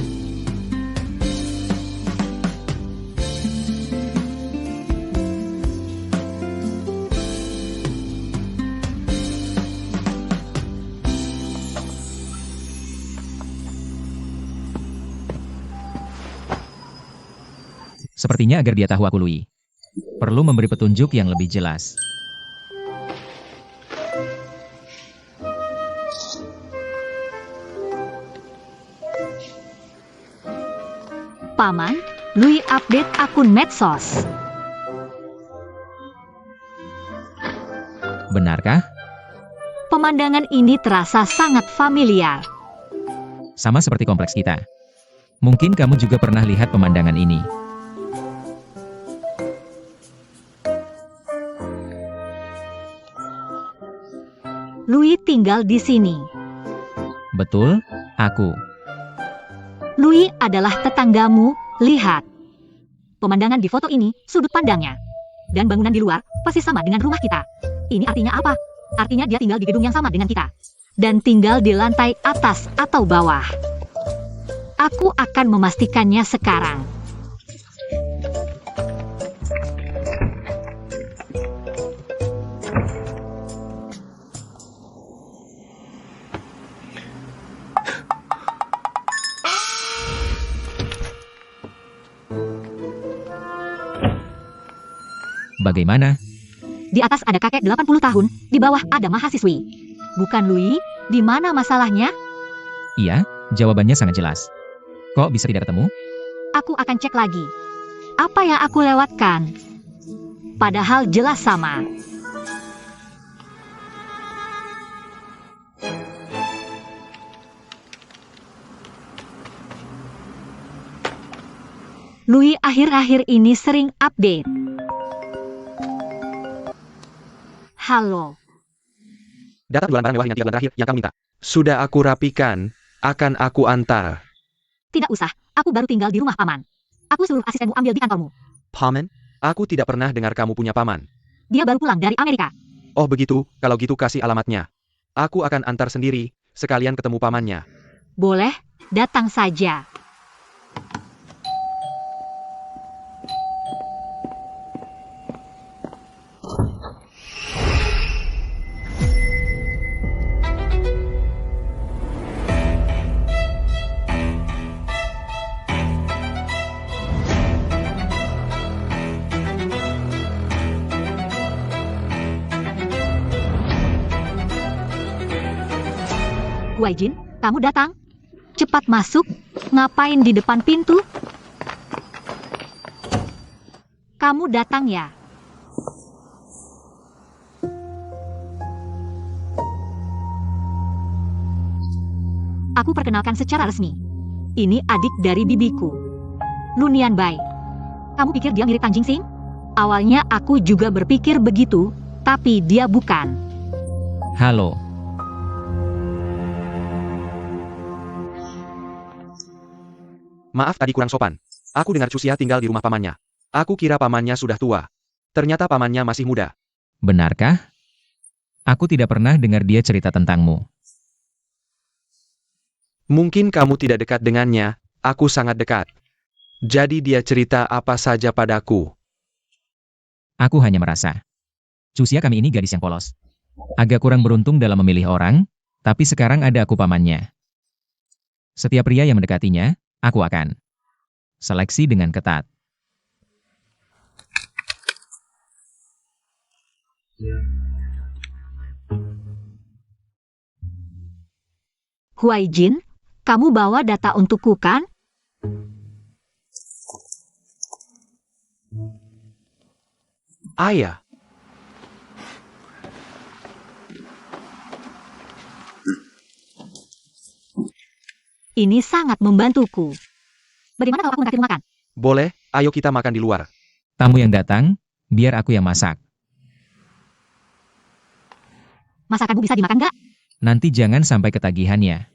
Sepertinya agar dia tahu aku Lui. Perlu memberi petunjuk yang lebih jelas. Paman, Lui update akun medsos. Benarkah? Pemandangan ini terasa sangat familiar. Sama seperti kompleks kita. Mungkin kamu juga pernah lihat pemandangan ini. Lui tinggal di sini. Betul, aku. Lui adalah tetanggamu, lihat. Pemandangan di foto ini, sudut pandangnya. Dan bangunan di luar, pasti sama dengan rumah kita. Ini artinya apa? Artinya dia tinggal di gedung yang sama dengan kita. Dan tinggal di lantai atas atau bawah. Aku akan memastikannya sekarang. Bagaimana? Di atas ada kakek 80 tahun, di bawah ada mahasiswi. Bukan Lui, di mana masalahnya? Iya, jawabannya sangat jelas. Kok bisa tidak ketemu? Aku akan cek lagi. Apa yang aku lewatkan? Padahal jelas sama. Lui akhir-akhir ini sering update. Halo. Data penjualan barang mewah hingga 3 bulan terakhir yang kamu minta. Sudah aku rapikan, akan aku antar. Tidak usah, aku baru tinggal di rumah paman. Aku suruh asistenmu ambil di kantormu. Paman? Aku tidak pernah dengar kamu punya paman. Dia baru pulang dari Amerika. Oh begitu, kalau gitu kasih alamatnya. Aku akan antar sendiri, sekalian ketemu pamannya. Boleh, datang saja. Guaijin, kamu datang? Cepat masuk, ngapain di depan pintu? Kamu datang ya? Aku perkenalkan secara resmi. Ini adik dari bibiku, Lunian Bai. Kamu pikir dia mirip Tan Jingsing? Awalnya aku juga berpikir begitu, tapi dia bukan. Halo. Maaf tadi kurang sopan. Aku dengar Cusia tinggal di rumah pamannya. Aku kira pamannya sudah tua. Ternyata pamannya masih muda. Benarkah? Aku tidak pernah dengar dia cerita tentangmu. Mungkin kamu tidak dekat dengannya, aku sangat dekat. Jadi dia cerita apa saja padaku. Aku hanya merasa. Cusia kami ini gadis yang polos. Agak kurang beruntung dalam memilih orang, tapi sekarang ada aku pamannya. Setiap pria yang mendekatinya, aku akan seleksi dengan ketat. Huai Jin, kamu bawa data untukku kan? Ayah, Ini sangat membantuku. Bagaimana kalau aku menraktir makan? boleh, ayo kita makan di luar. Tamu yang datang, biar aku yang masak. Masakanmu bisa dimakan nggak? Nanti jangan sampai ketagihannya.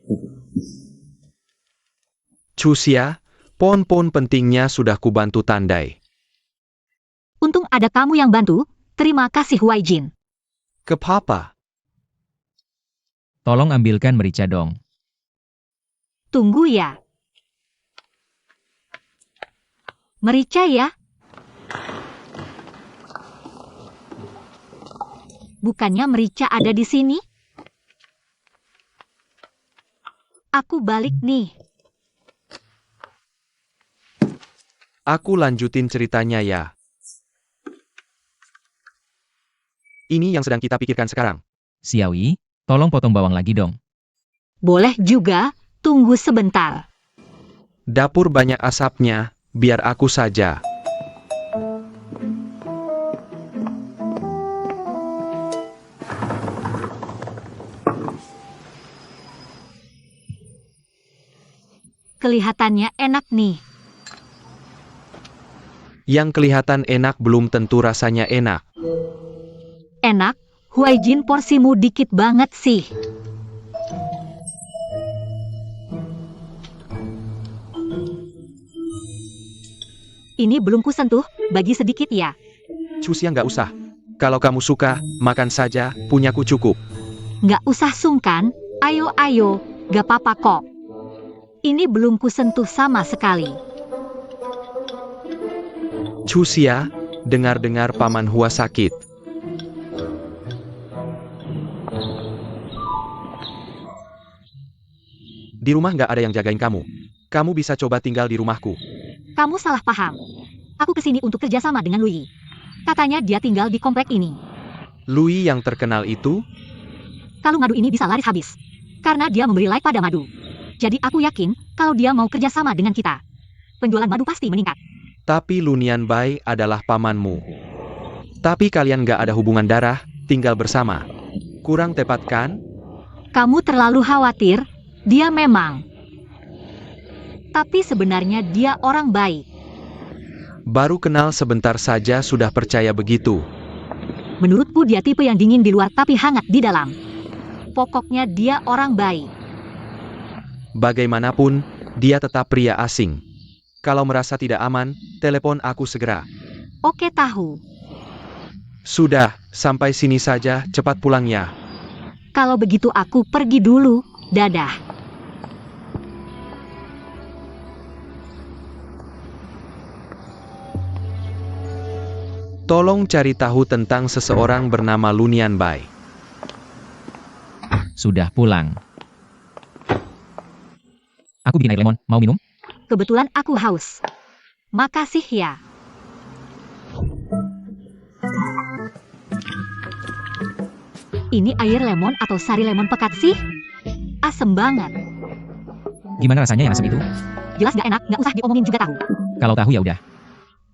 Cusia, pon-pon pentingnya sudah kubantu tandai. Untung ada kamu yang bantu. Terima kasih Huai Jin. Ke papa. Tolong ambilkan merica dong. Tunggu ya. Merica ya? Bukannya merica ada di sini? Aku balik nih. Aku lanjutin ceritanya ya. Ini yang sedang kita pikirkan sekarang. Xiaoyi, tolong potong bawang lagi dong. Boleh juga, tunggu sebentar. Dapur banyak asapnya, biar aku saja. Kelihatannya enak nih. Yang kelihatan enak belum tentu rasanya enak. Enak, Huai Jin porsimu dikit banget sih. Ini belum kusentuh, bagi sedikit ya. Cusia nggak usah. Kalau kamu suka, makan saja, punyaku cukup. Nggak usah sungkan, ayo, gak apa-apa kok. Ini belum kusentuh sama sekali. Cusia, dengar-dengar paman Hua sakit. Di rumah nggak ada yang jagain kamu. Kamu bisa coba tinggal di rumahku. Kamu salah paham. Aku kesini untuk kerjasama dengan Lui. Katanya dia tinggal di komplek ini. Lui yang terkenal itu, Kalung madu ini bisa laris habis. Karena dia memberi like pada madu. Jadi aku yakin, kalau dia mau kerjasama dengan kita, penjualan madu pasti meningkat. tapi Lunian Bai adalah pamanmu. Tapi kalian nggak ada hubungan darah, tinggal bersama. Kurang tepat kan? Kamu terlalu khawatir, dia memang. Tapi sebenarnya dia orang baik. Baru kenal sebentar saja sudah percaya begitu. Menurutku dia tipe yang dingin di luar tapi hangat di dalam. Pokoknya dia orang baik. Bagaimanapun, dia tetap pria asing. Kalau merasa tidak aman, telepon aku segera. Oke tahu. Sudah, sampai sini saja, cepat pulang ya. Kalau begitu aku pergi dulu. Dadah. Tolong cari tahu tentang seseorang bernama Lunian Bai. Sudah pulang. Aku bikin air lemon, mau minum? Kebetulan aku haus. Makasih ya. Ini air lemon atau sari lemon pekat sih? Asem banget. Gimana rasanya yang asam itu? Jelas gak enak, gak usah diomongin juga tahu. Kalau tahu ya udah.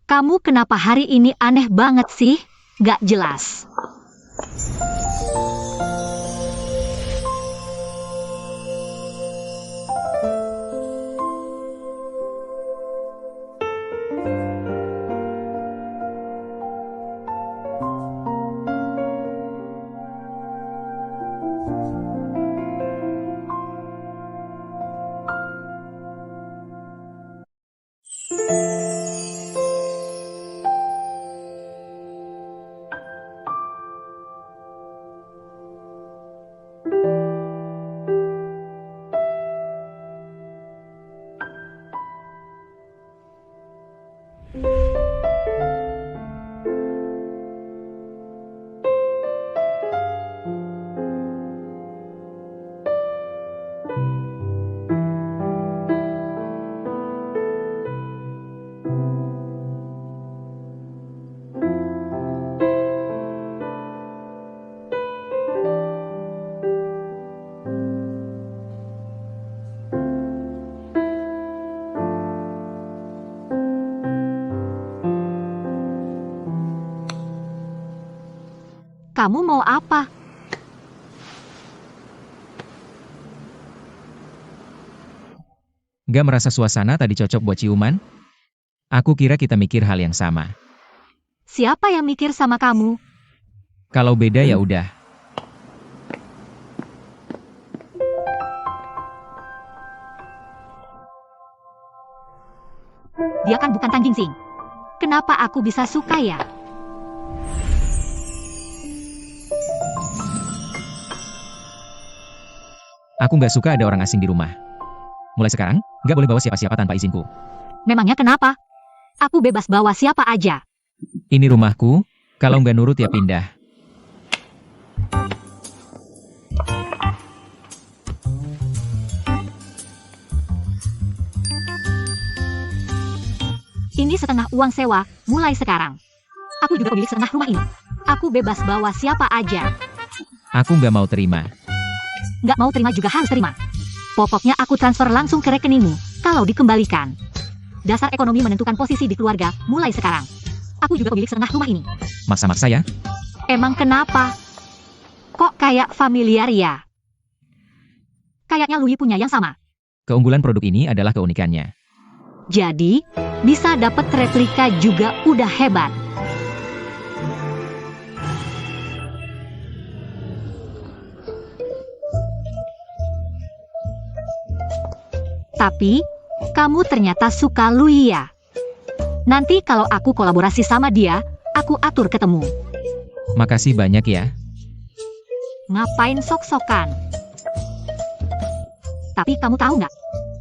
Kamu kenapa hari ini aneh banget sih? Gak jelas. Kamu mau apa? Gak merasa suasana tadi cocok buat ciuman? Aku kira kita mikir hal yang sama. Siapa yang mikir sama kamu? Kalau beda ya udah. Dia kan bukan Tan Gingsing. Kenapa aku bisa suka ya? Aku nggak suka ada orang asing di rumah. Mulai sekarang, nggak boleh bawa siapa-siapa tanpa izinku. Memangnya kenapa? Aku bebas bawa siapa aja. Ini rumahku, kalau nggak nurut ya pindah. Ini setengah uang sewa, mulai sekarang. Aku juga pemilik setengah rumah ini. Aku bebas bawa siapa aja. Aku nggak mau terima. Nggak mau terima juga harus terima. Pokoknya aku transfer langsung ke rekeningmu, kalau dikembalikan. Dasar ekonomi menentukan posisi di keluarga, mulai sekarang. Aku juga pemilik setengah rumah ini. Maksa-maksa ya? Emang kenapa? Kok kayak familiar ya? Kayaknya Louis punya yang sama. Keunggulan produk ini adalah keunikannya. Jadi, bisa dapat replika juga udah hebat. Tapi, kamu ternyata suka Louis ya? Nanti kalau aku kolaborasi sama dia, aku atur ketemu. Makasih banyak ya. Ngapain sok-sokan? Tapi kamu tahu nggak?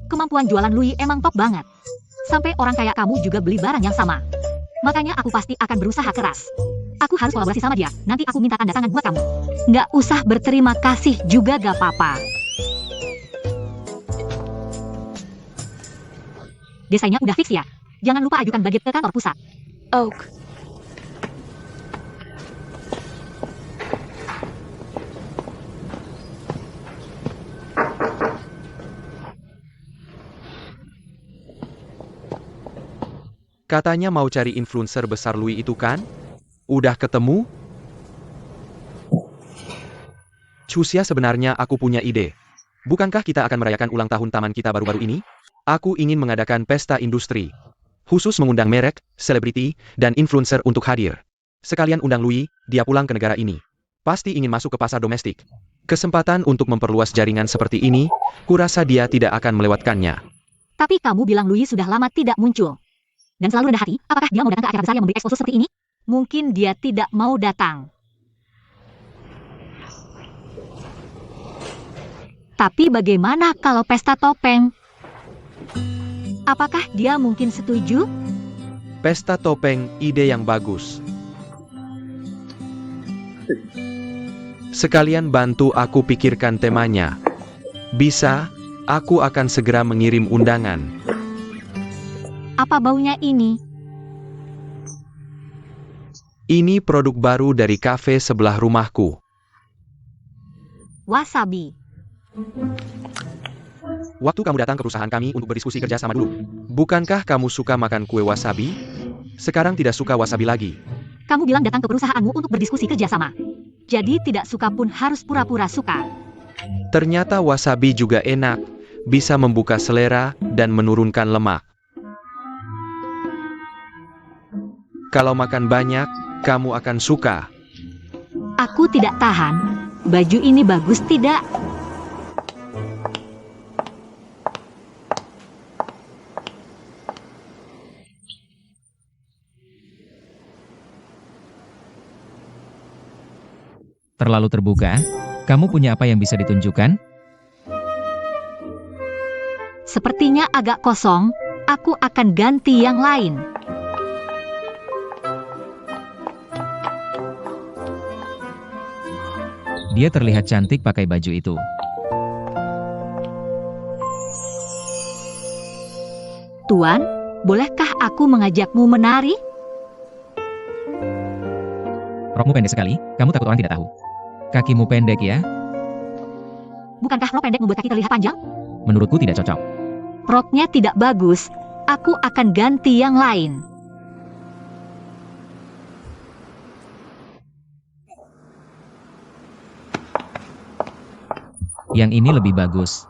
Kemampuan jualan Louis emang top banget. Sampai orang kayak kamu juga beli barang yang sama. Makanya aku pasti akan berusaha keras. Aku harus kolaborasi sama dia, nanti aku minta tanda tangan buat kamu. Nggak usah berterima kasih juga gak apa-apa. Desainnya udah fix ya? Jangan lupa ajukan budget ke kantor pusat. Oak. Katanya mau cari influencer besar Louis itu kan? Udah ketemu? Chusia, sebenarnya aku punya ide. Bukankah kita akan merayakan ulang tahun taman kita baru-baru ini? Aku ingin mengadakan pesta industri. Khusus mengundang merek, selebriti, dan influencer untuk hadir. Sekalian undang Louis, dia pulang ke negara ini. Pasti ingin masuk ke pasar domestik. Kesempatan untuk memperluas jaringan seperti ini, kurasa dia tidak akan melewatkannya. Tapi kamu bilang Louis sudah lama tidak muncul. Dan selalu rendah hati, apakah dia mau datang ke acara besar yang memberi eksposur seperti ini? Mungkin dia tidak mau datang. Tapi bagaimana kalau pesta topeng? Apakah dia mungkin setuju? Pesta topeng, ide yang bagus. Sekalian bantu aku pikirkan temanya. Bisa, aku akan segera mengirim undangan. Apa baunya ini? Ini produk baru dari kafe sebelah rumahku. Wasabi. Waktu kamu datang ke perusahaan kami untuk berdiskusi kerja sama dulu. Bukankah kamu suka makan kue wasabi? Sekarang tidak suka wasabi lagi. Kamu bilang datang ke perusahaanmu untuk berdiskusi kerjasama. Jadi tidak suka pun harus pura-pura suka. Ternyata wasabi juga enak. Bisa membuka selera dan menurunkan lemak. Kalau makan banyak, kamu akan suka. Aku tidak tahan. Baju ini bagus tidak? Terlalu terbuka? Kamu punya apa yang bisa ditunjukkan? Sepertinya agak kosong, aku akan ganti yang lain. Dia terlihat cantik pakai baju itu. Tuan, bolehkah aku mengajakmu menari? Rokmu pendek sekali, kamu takut orang tidak tahu. Kakimu pendek ya? Bukankah rok pendek membuat kaki terlihat panjang? Menurutku tidak cocok. Roknya tidak bagus, aku akan ganti yang lain. Yang ini lebih bagus.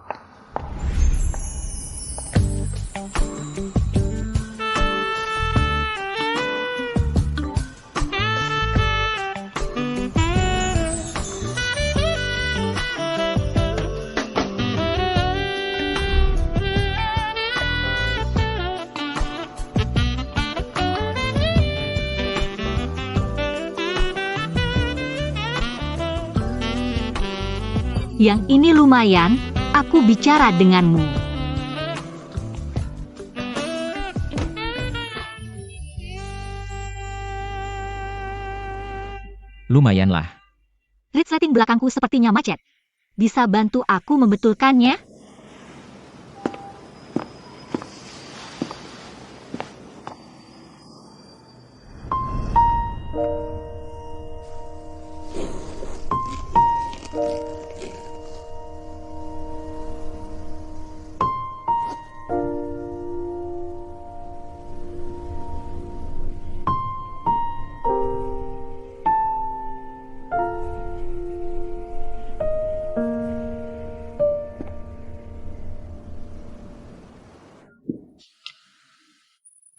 Yang ini lumayan, aku bicara denganmu. Lumayanlah. Resleting belakangku sepertinya macet. Bisa bantu aku membetulkannya?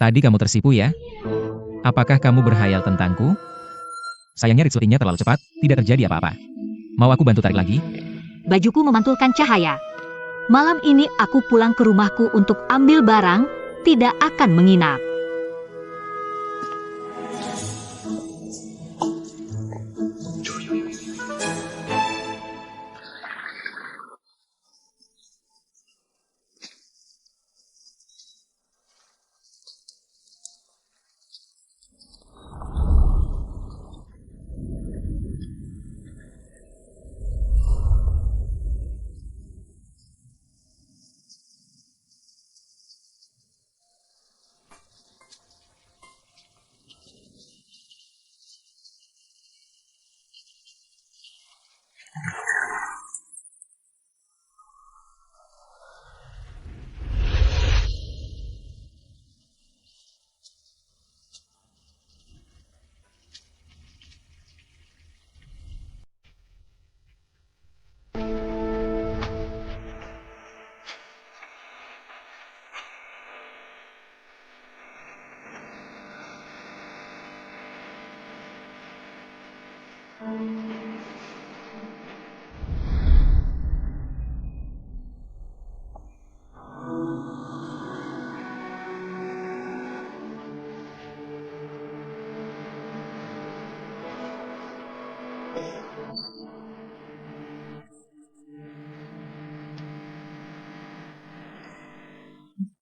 Tadi kamu tersipu ya? Apakah kamu berhayal tentangku? Sayangnya resletingnya terlalu cepat, tidak terjadi apa-apa. Mau aku bantu tarik lagi? Bajuku memantulkan cahaya. Malam ini aku pulang ke rumahku untuk ambil barang, tidak akan menginap.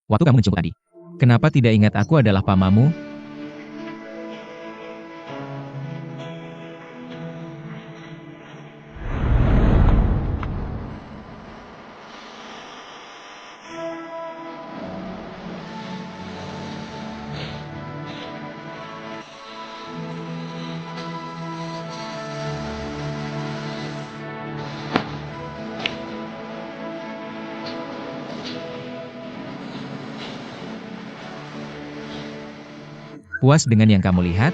Waktu kamu menjemput tadi. Kenapa tidak ingat aku adalah pamamu? Puas dengan yang kamu lihat?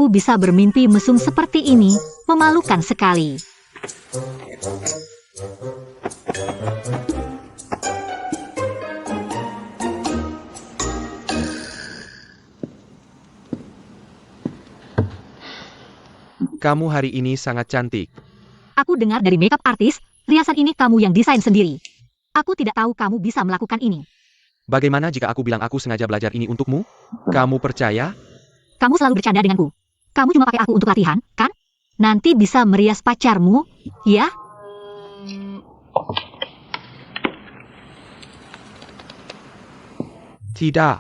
aku bisa bermimpi mesum seperti ini, memalukan sekali. Kamu hari ini sangat cantik. Aku dengar dari makeup artis, riasan ini kamu yang desain sendiri. Aku tidak tahu kamu bisa melakukan ini. Bagaimana jika aku bilang aku sengaja belajar ini untukmu? Kamu percaya? Kamu selalu bercanda denganku. Kamu cuma pakai aku untuk latihan, kan? Nanti bisa merias pacarmu, ya? Tidak.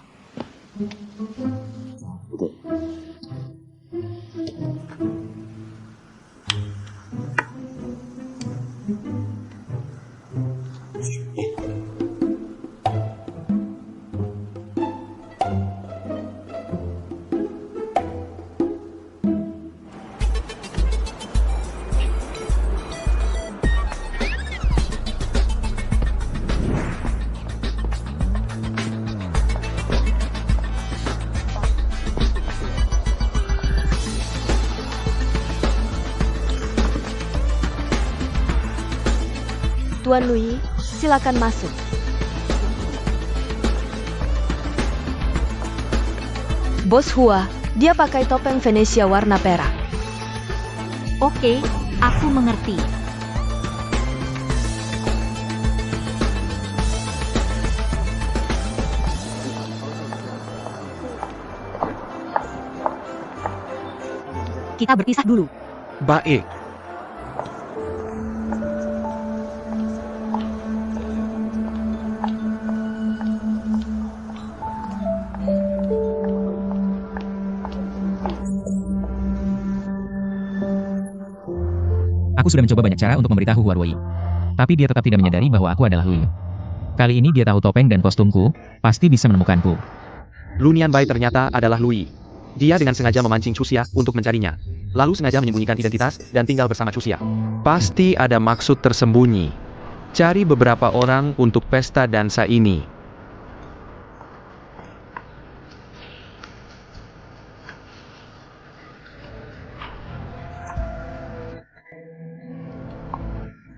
Tuan Louis, silakan masuk. Bos Hua, dia pakai topeng Venesia warna perak. Oke, aku mengerti. Kita berpisah dulu. Baik. Aku sudah mencoba banyak cara untuk memberitahu Huarwei. Tapi dia tetap tidak menyadari bahwa aku adalah Lui. Kali ini dia tahu topeng dan kostumku, pasti bisa menemukanku. Lunian Bai ternyata adalah Louis. Dia dengan sengaja memancing Xuxia untuk mencarinya. Lalu sengaja menyembunyikan identitas dan tinggal bersama Xuxia. Pasti ada maksud tersembunyi. Cari beberapa orang untuk pesta dansa ini.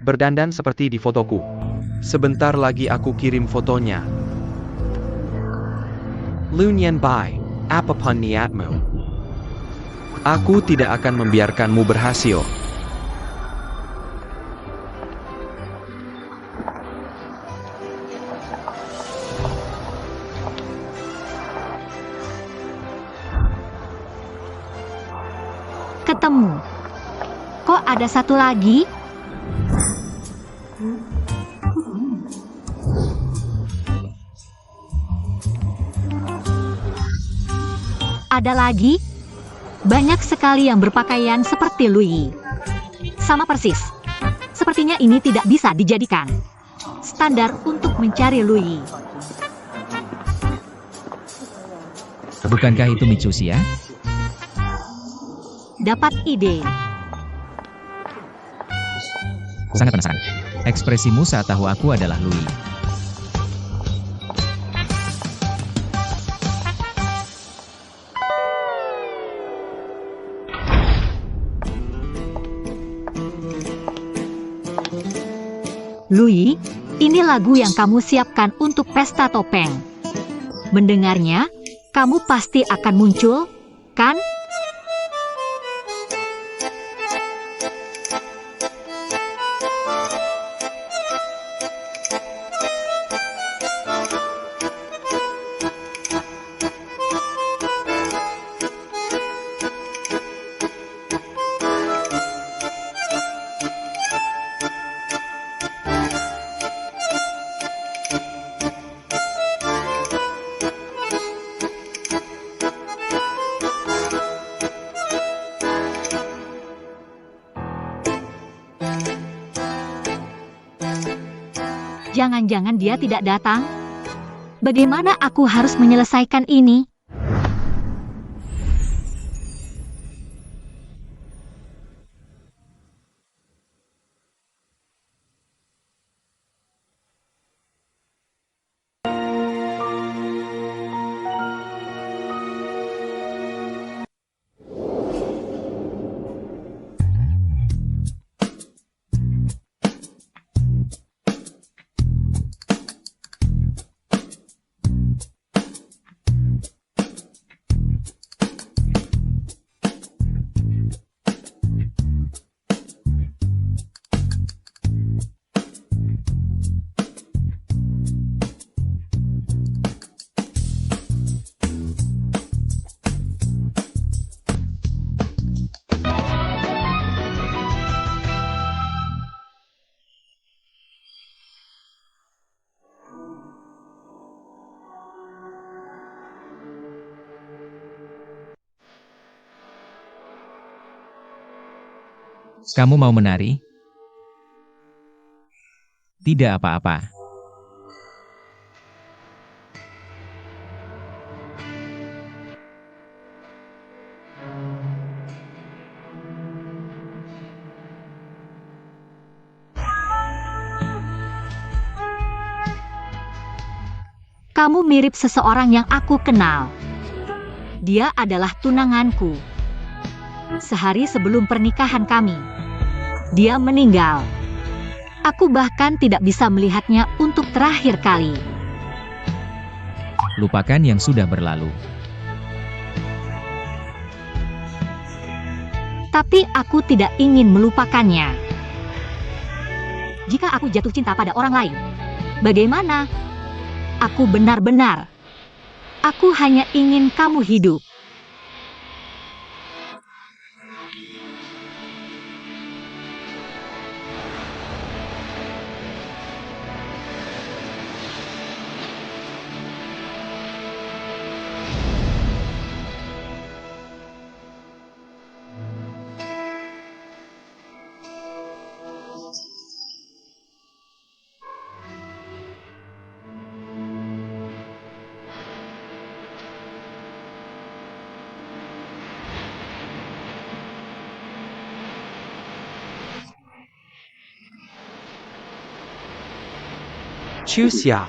Berdandan seperti di fotoku. Sebentar lagi aku kirim fotonya. Lunian Bai, apapun niatmu, aku tidak akan membiarkanmu berhasil. Ketemu. Kok ada satu lagi? Ada lagi? Banyak sekali yang berpakaian seperti Louis. Sama persis. Sepertinya ini tidak bisa dijadikan standar untuk mencari Louis. Bukankah itu Mitsushi ya? Dapat ide. Sangat penasaran. Ekspresimu saat tahu aku adalah Lui. Louis, ini lagu yang kamu siapkan untuk pesta topeng. Mendengarnya, kamu pasti akan muncul, kan? Jangan-jangan dia tidak datang? Bagaimana aku harus menyelesaikan ini? Kamu mau menari? Tidak apa-apa. Kamu mirip seseorang yang aku kenal. Dia adalah tunanganku. Sehari sebelum pernikahan kami, dia meninggal. Aku bahkan tidak bisa melihatnya untuk terakhir kali. Lupakan yang sudah berlalu. Tapi aku tidak ingin melupakannya. Jika aku jatuh cinta pada orang lain, bagaimana? Aku benar-benar. Aku hanya ingin kamu hidup. Chuxia,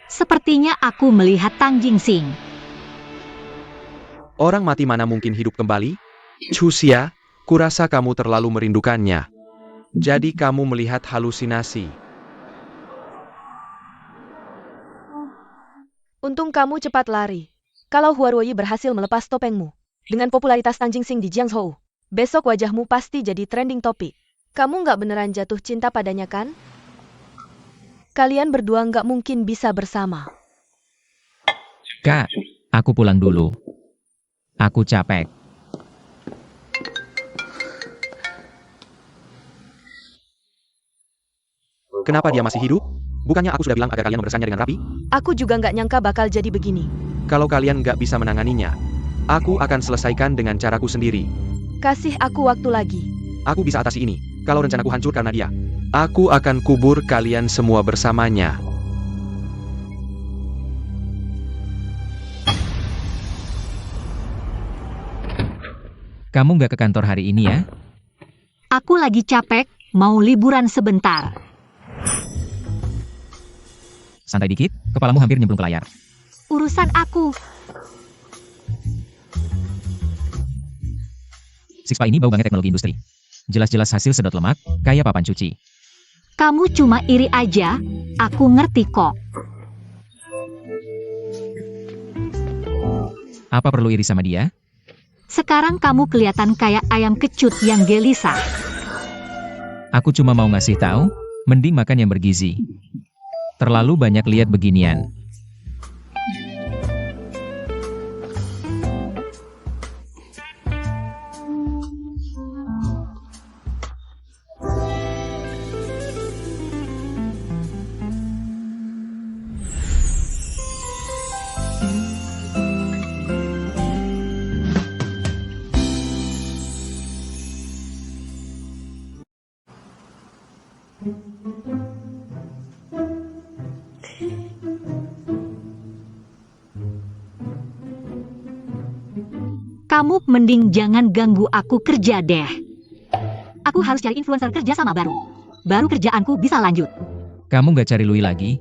Sepertinya aku melihat Tang Jingsing. orang mati mana mungkin hidup kembali? Chuxia, kurasa kamu terlalu merindukannya. Jadi kamu melihat halusinasi. Untung kamu cepat lari. Kalau Huarui berhasil melepas topengmu, dengan popularitas Tang Jingsing di Jiangzhou, besok wajahmu pasti jadi trending topik. Kamu nggak beneran jatuh cinta padanya kan? Kalian berdua nggak mungkin bisa bersama. Kak, aku pulang dulu. Aku capek. Kenapa dia masih hidup? Bukannya aku sudah bilang agar kalian membersihkannya dengan rapi? Aku juga nggak nyangka bakal jadi begini. Kalau kalian nggak bisa menanganinya, aku akan selesaikan dengan caraku sendiri. Kasih aku waktu lagi. Aku bisa atasi ini. Kalau rencanaku hancur karena dia, aku akan kubur kalian semua bersamanya. Kamu nggak ke kantor hari ini ya? Aku lagi capek, mau liburan sebentar. Santai dikit, kepalamu hampir nyemplung ke layar. Urusan aku. Sixpa ini bau banget teknologi industri. Jelas-jelas hasil sedot lemak, kayak papan cuci. Kamu cuma iri aja, aku ngerti kok. Apa perlu iri sama dia? Sekarang kamu kelihatan kayak ayam kecut yang gelisah. Aku cuma mau ngasih tahu, mending makan yang bergizi. Terlalu banyak lihat beginian. Kamu mending jangan ganggu aku kerja deh. Aku harus cari influencer kerja sama baru. Baru kerjaanku bisa lanjut. Kamu nggak cari Louis lagi?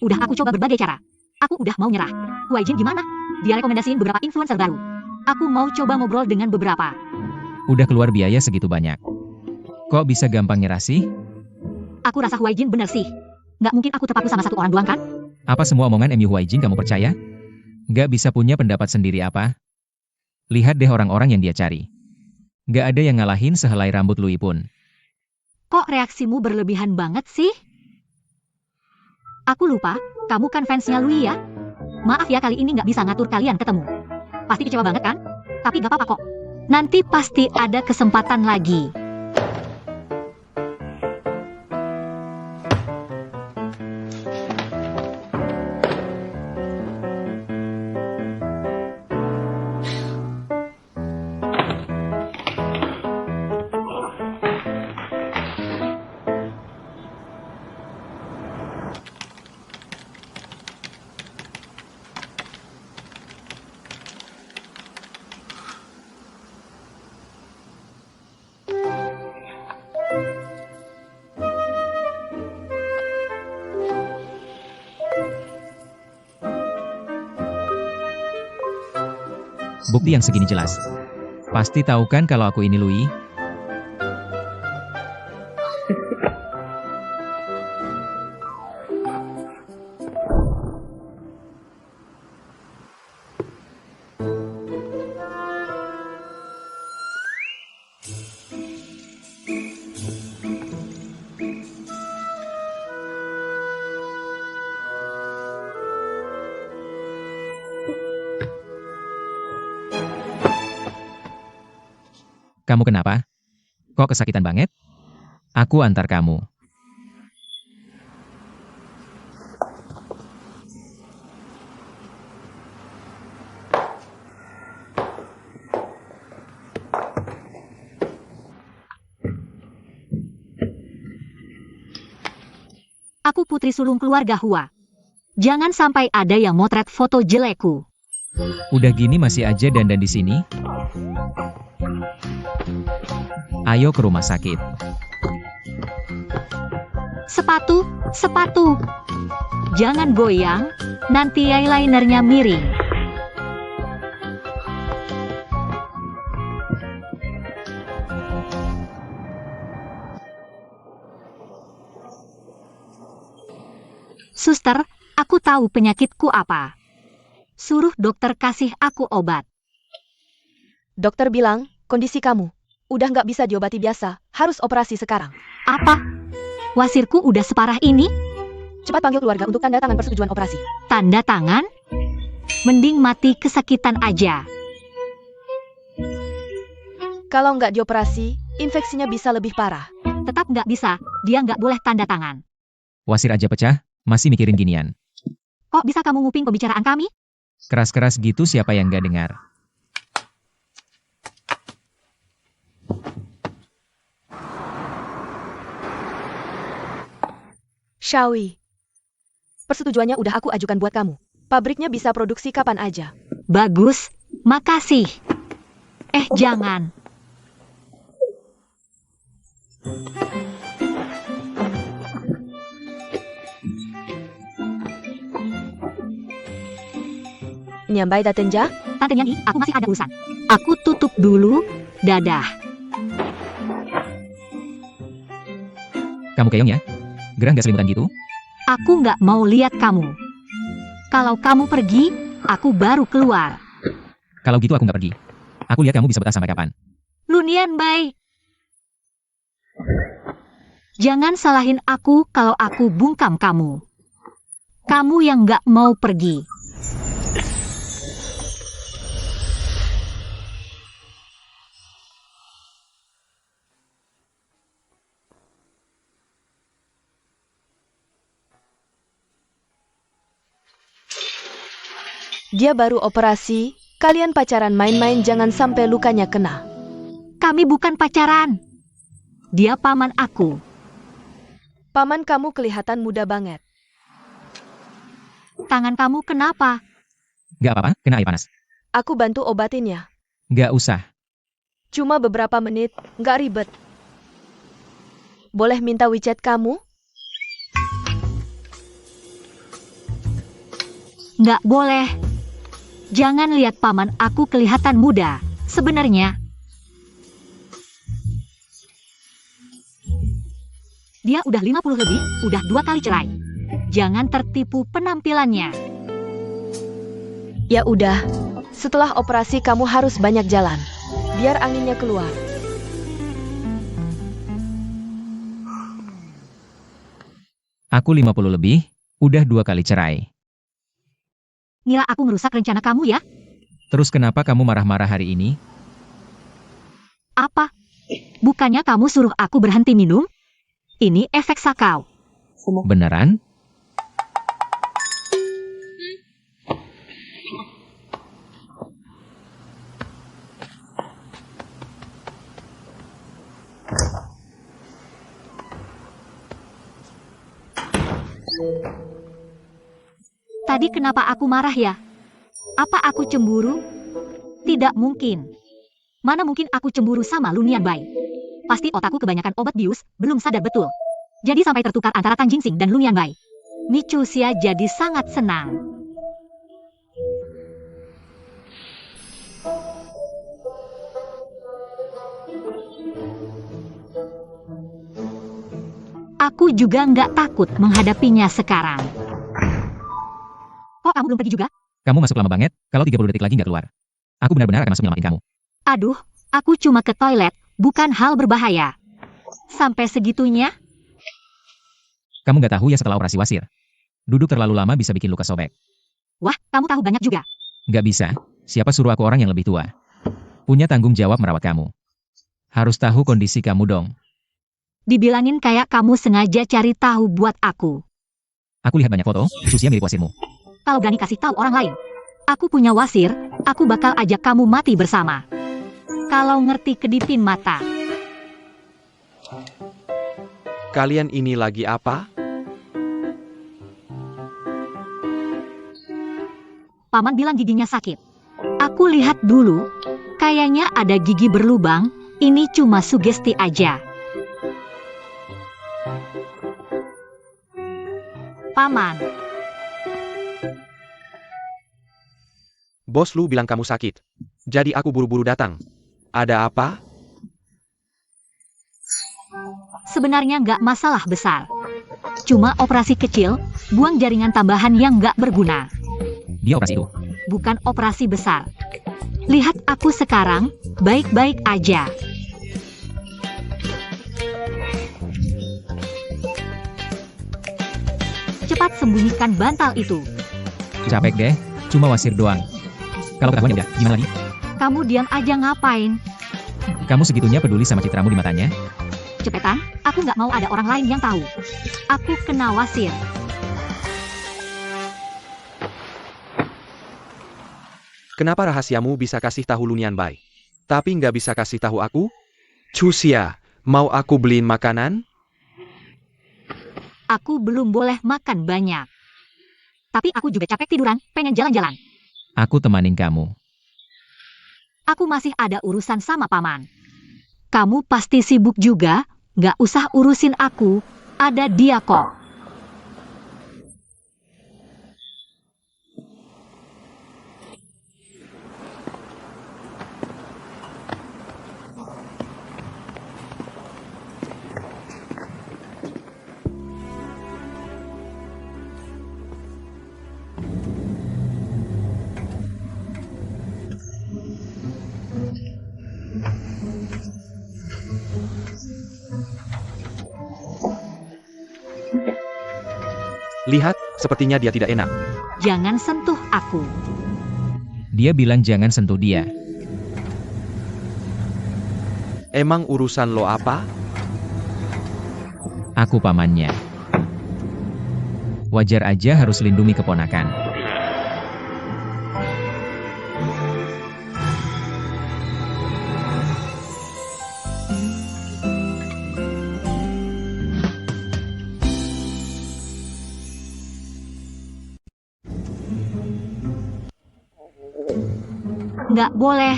Udah aku coba berbagai cara. Aku udah mau nyerah. Huaijin gimana? Dia rekomendasiin beberapa influencer baru. Aku mau coba ngobrol dengan beberapa. Udah keluar biaya segitu banyak. Kok bisa gampang nyerah sih? Aku rasa Huaijin bener sih. Nggak mungkin aku terpaku sama satu orang doang kan? Apa semua omongan MU Huaijin kamu percaya? Nggak bisa punya pendapat sendiri apa? Lihat deh orang-orang yang dia cari. Nggak ada yang ngalahin sehelai rambut Louis pun. Kok reaksimu berlebihan banget sih? Aku lupa, kamu kan fansnya Louis ya? Maaf ya kali ini nggak bisa ngatur kalian ketemu. Pasti kecewa banget kan? Tapi gak apa-apa kok. Nanti pasti ada kesempatan lagi. Bukti yang segini jelas. Pasti tahu kan kalau aku ini Louis? Kamu kenapa? Kok kesakitan banget? Aku antar kamu. Aku putri sulung keluarga Hua. Jangan sampai ada yang motret foto jelekku. Udah gini masih aja dandan di sini? Ayo ke rumah sakit. Sepatu, sepatu. Jangan goyang, nanti eyelinernya miring. Suster, aku tahu penyakitku apa. Suruh dokter kasih aku obat. Dokter bilang, kondisi kamu udah nggak bisa diobati biasa, harus operasi sekarang. Apa? Wasirku udah separah ini? Cepat panggil keluarga untuk tanda tangan persetujuan operasi. Tanda tangan? Mending mati kesakitan aja. Kalau nggak dioperasi, infeksinya bisa lebih parah. Tetap nggak bisa, dia nggak boleh tanda tangan. Wasir aja pecah, masih mikirin ginian. Kok bisa kamu nguping pembicaraan kami? Keras-keras gitu siapa yang nggak dengar? Shawi, persetujuannya udah aku ajukan buat kamu. Pabriknya bisa produksi kapan aja. Bagus, makasih. Jangan. Nyambai datenja? Tante Nyanyi, aku masih ada urusan. Aku tutup dulu, dadah. Kamu keong ya? Gerah nggak selimutan gitu? Aku nggak mau lihat kamu. Kalau kamu pergi, aku baru keluar. Kalau gitu aku nggak pergi. Aku lihat kamu bisa betah sampai kapan. Lunian Bai. Jangan salahin aku kalau aku bungkam kamu. Kamu yang nggak mau pergi. Dia baru operasi, kalian pacaran main-main jangan sampai lukanya kena. Kami bukan pacaran. Dia paman aku. Paman kamu kelihatan muda banget. Tangan kamu kenapa? Nggak apa-apa, kena air panas. Aku bantu obatin ya. Nggak usah. Cuma beberapa menit, nggak ribet. Boleh minta WeChat kamu? Nggak boleh. Jangan lihat paman aku kelihatan muda. Sebenarnya, dia udah 50 lebih, udah 2 kali cerai. Jangan tertipu penampilannya. Ya udah, setelah operasi kamu harus banyak jalan. Biar anginnya keluar. Aku 50 lebih, udah 2 kali cerai. Ngira aku ngerusak rencana kamu ya? Terus kenapa kamu marah-marah hari ini? Apa? Bukannya kamu suruh aku berhenti minum? Ini efek sakau. Beneran? Tadi kenapa aku marah ya? Apa aku cemburu? Tidak mungkin. Mana mungkin aku cemburu sama Lunian Bai? Pasti otakku kebanyakan obat bius, belum sadar betul. Jadi sampai tertukar antara Tang Jingsing dan Lunian Bai. Micu Xia jadi sangat senang. Aku juga nggak takut menghadapinya sekarang. Kok kamu belum pergi juga? Kamu masuk lama banget, kalau 30 detik lagi nggak keluar. Aku benar-benar akan masuk nyelamatin kamu. Aduh, aku cuma ke toilet, bukan hal berbahaya. Sampai segitunya? Kamu nggak tahu ya setelah operasi wasir. Duduk terlalu lama bisa bikin luka sobek. Wah, kamu tahu banyak juga. Nggak bisa, siapa suruh aku orang yang lebih tua. Punya tanggung jawab merawat kamu. Harus tahu kondisi kamu dong. Dibilangin kayak kamu sengaja cari tahu buat aku. Aku lihat banyak foto, Susia milik wasirmu. Kalau berani kasih tahu orang lain. Aku punya wasir, aku bakal ajak kamu mati bersama. Kalau ngerti kedipin mata. Kalian ini lagi apa? Paman bilang giginya sakit. Aku lihat dulu, kayaknya ada gigi berlubang, ini cuma sugesti aja. Paman, Bos lu bilang kamu sakit. Jadi aku buru-buru datang. Ada apa? sebenarnya nggak masalah besar. Cuma operasi kecil, buang jaringan tambahan yang nggak berguna. Dia operasi itu. Bukan operasi besar. Lihat aku sekarang, baik-baik aja. Cepat sembunyikan bantal itu. Capek deh, cuma wasir doang. Kalau ketahuan ya udah, gimana lagi? Kamu diam aja ngapain? Kamu segitunya peduli sama citramu di matanya? Cepetan, aku nggak mau ada orang lain yang tahu. Aku kena wasir. Kenapa rahasiamu bisa kasih tahu Lunian Bai? Tapi nggak bisa kasih tahu aku? Cusia, mau aku beliin makanan? Aku belum boleh makan banyak. Tapi aku juga capek tiduran, pengen jalan-jalan. Aku temanin kamu. Aku masih ada urusan sama paman. Kamu pasti sibuk juga, nggak usah urusin aku, ada dia kok. Lihat, sepertinya dia tidak enak. Jangan sentuh aku. Dia bilang jangan sentuh dia. Emang urusan lo apa? Aku pamannya. Wajar aja harus lindungi keponakan. Nggak boleh.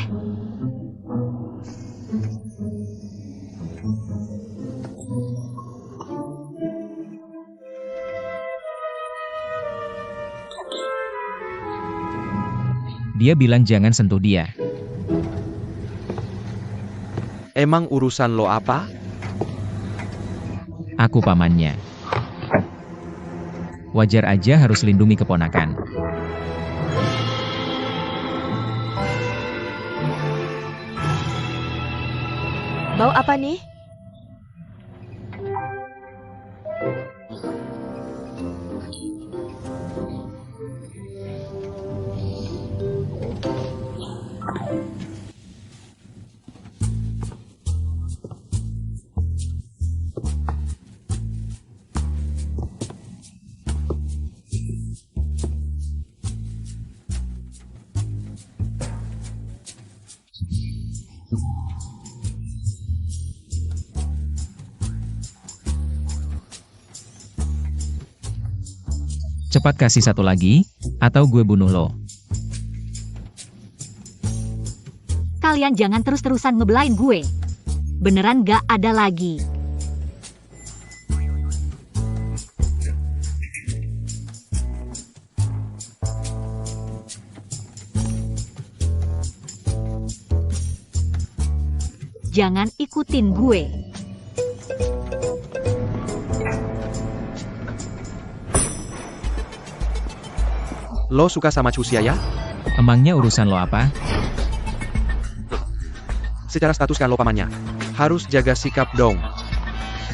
Dia bilang jangan sentuh dia. Emang urusan lo apa? Aku pamannya. Wajar aja harus lindungi keponakan. Bau apa nih? Cepat kasih satu lagi, atau gue bunuh lo. Kalian jangan terus-terusan ngebelain gue. Beneran nggak ada lagi. Jangan ikutin gue. Lo suka sama Chusia ya? Emangnya urusan lo apa? Secara status kan lo pamannya. Harus jaga sikap dong.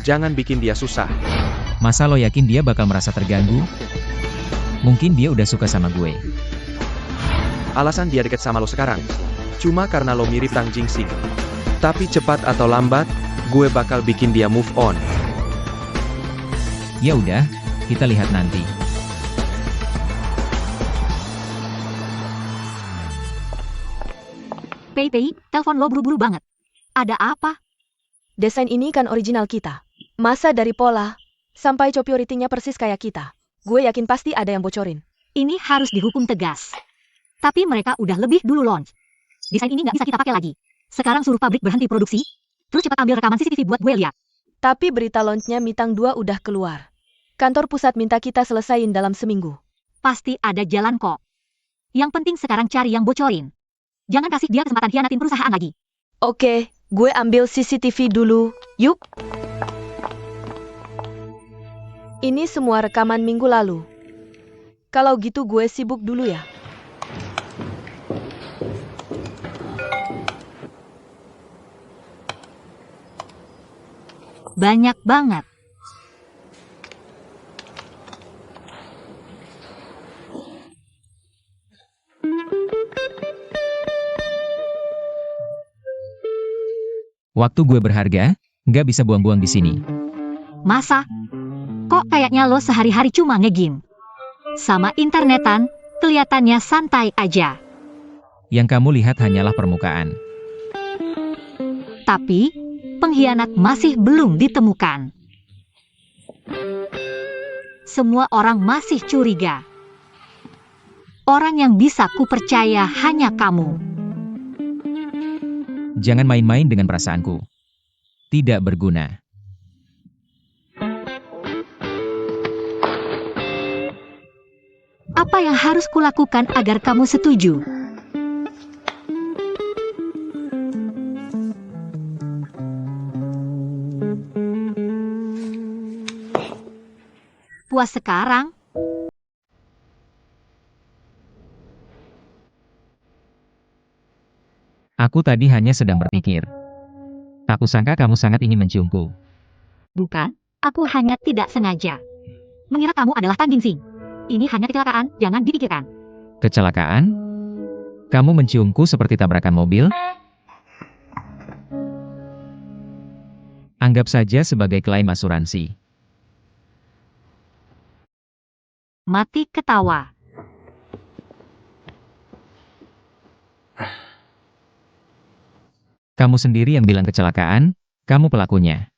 Jangan bikin dia susah. Masa lo yakin dia bakal merasa terganggu? Mungkin dia udah suka sama gue. Alasan dia deket sama lo sekarang cuma karena lo mirip Tang Jingxing. Tapi cepat atau lambat, gue bakal bikin dia move on. Ya udah, kita lihat nanti. Pei, telepon lo buru-buru banget. Ada apa? Desain ini kan original kita. Masa dari pola, sampai copywriting-nya persis kayak kita. Gue yakin pasti ada yang bocorin. Ini harus dihukum tegas. Tapi mereka udah lebih dulu launch. Desain ini nggak bisa kita pakai lagi. Sekarang suruh pabrik berhenti produksi, terus cepat ambil rekaman CCTV buat gue lihat. Tapi berita launch-nya Mitang 2 udah keluar. Kantor pusat minta kita selesain dalam seminggu. Pasti ada jalan kok. Yang penting sekarang cari yang bocorin. Jangan kasih dia kesempatan hianatin perusahaan lagi. Oke, gue ambil CCTV dulu, yuk. Ini semua rekaman minggu lalu. Kalau gitu gue sibuk dulu ya. Banyak banget. Waktu gue berharga, nggak bisa buang-buang di sini. Masa? Kok kayaknya lo sehari-hari cuma ngegame? Sama internetan, kelihatannya santai aja. Yang kamu lihat hanyalah permukaan. Tapi, pengkhianat masih belum ditemukan. Semua orang masih curiga. Orang yang bisa kupercaya hanya kamu. Jangan main-main dengan perasaanku. Tidak berguna. Apa yang harus kulakukan agar kamu setuju? Puas sekarang? Aku tadi hanya sedang berpikir. Tak kusangka kamu sangat ingin menciumku. Bukan, aku hanya tidak sengaja. Mengira kamu adalah Tan Jingxing. Ini hanya kecelakaan, jangan dipikirkan. Kecelakaan? Kamu menciumku seperti tabrakan mobil? Anggap saja sebagai klaim asuransi. Mati ketawa. Kamu sendiri yang bilang kecelakaan, kamu pelakunya.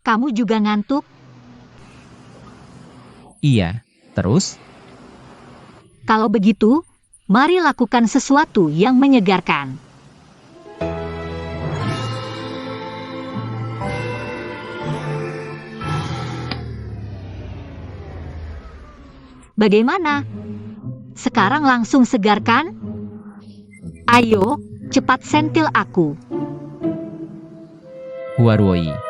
Kamu juga ngantuk? Iya, terus? Kalau begitu, mari lakukan sesuatu yang menyegarkan. Bagaimana? Sekarang langsung segarkan? Ayo, cepat sentil aku. Huarwoi.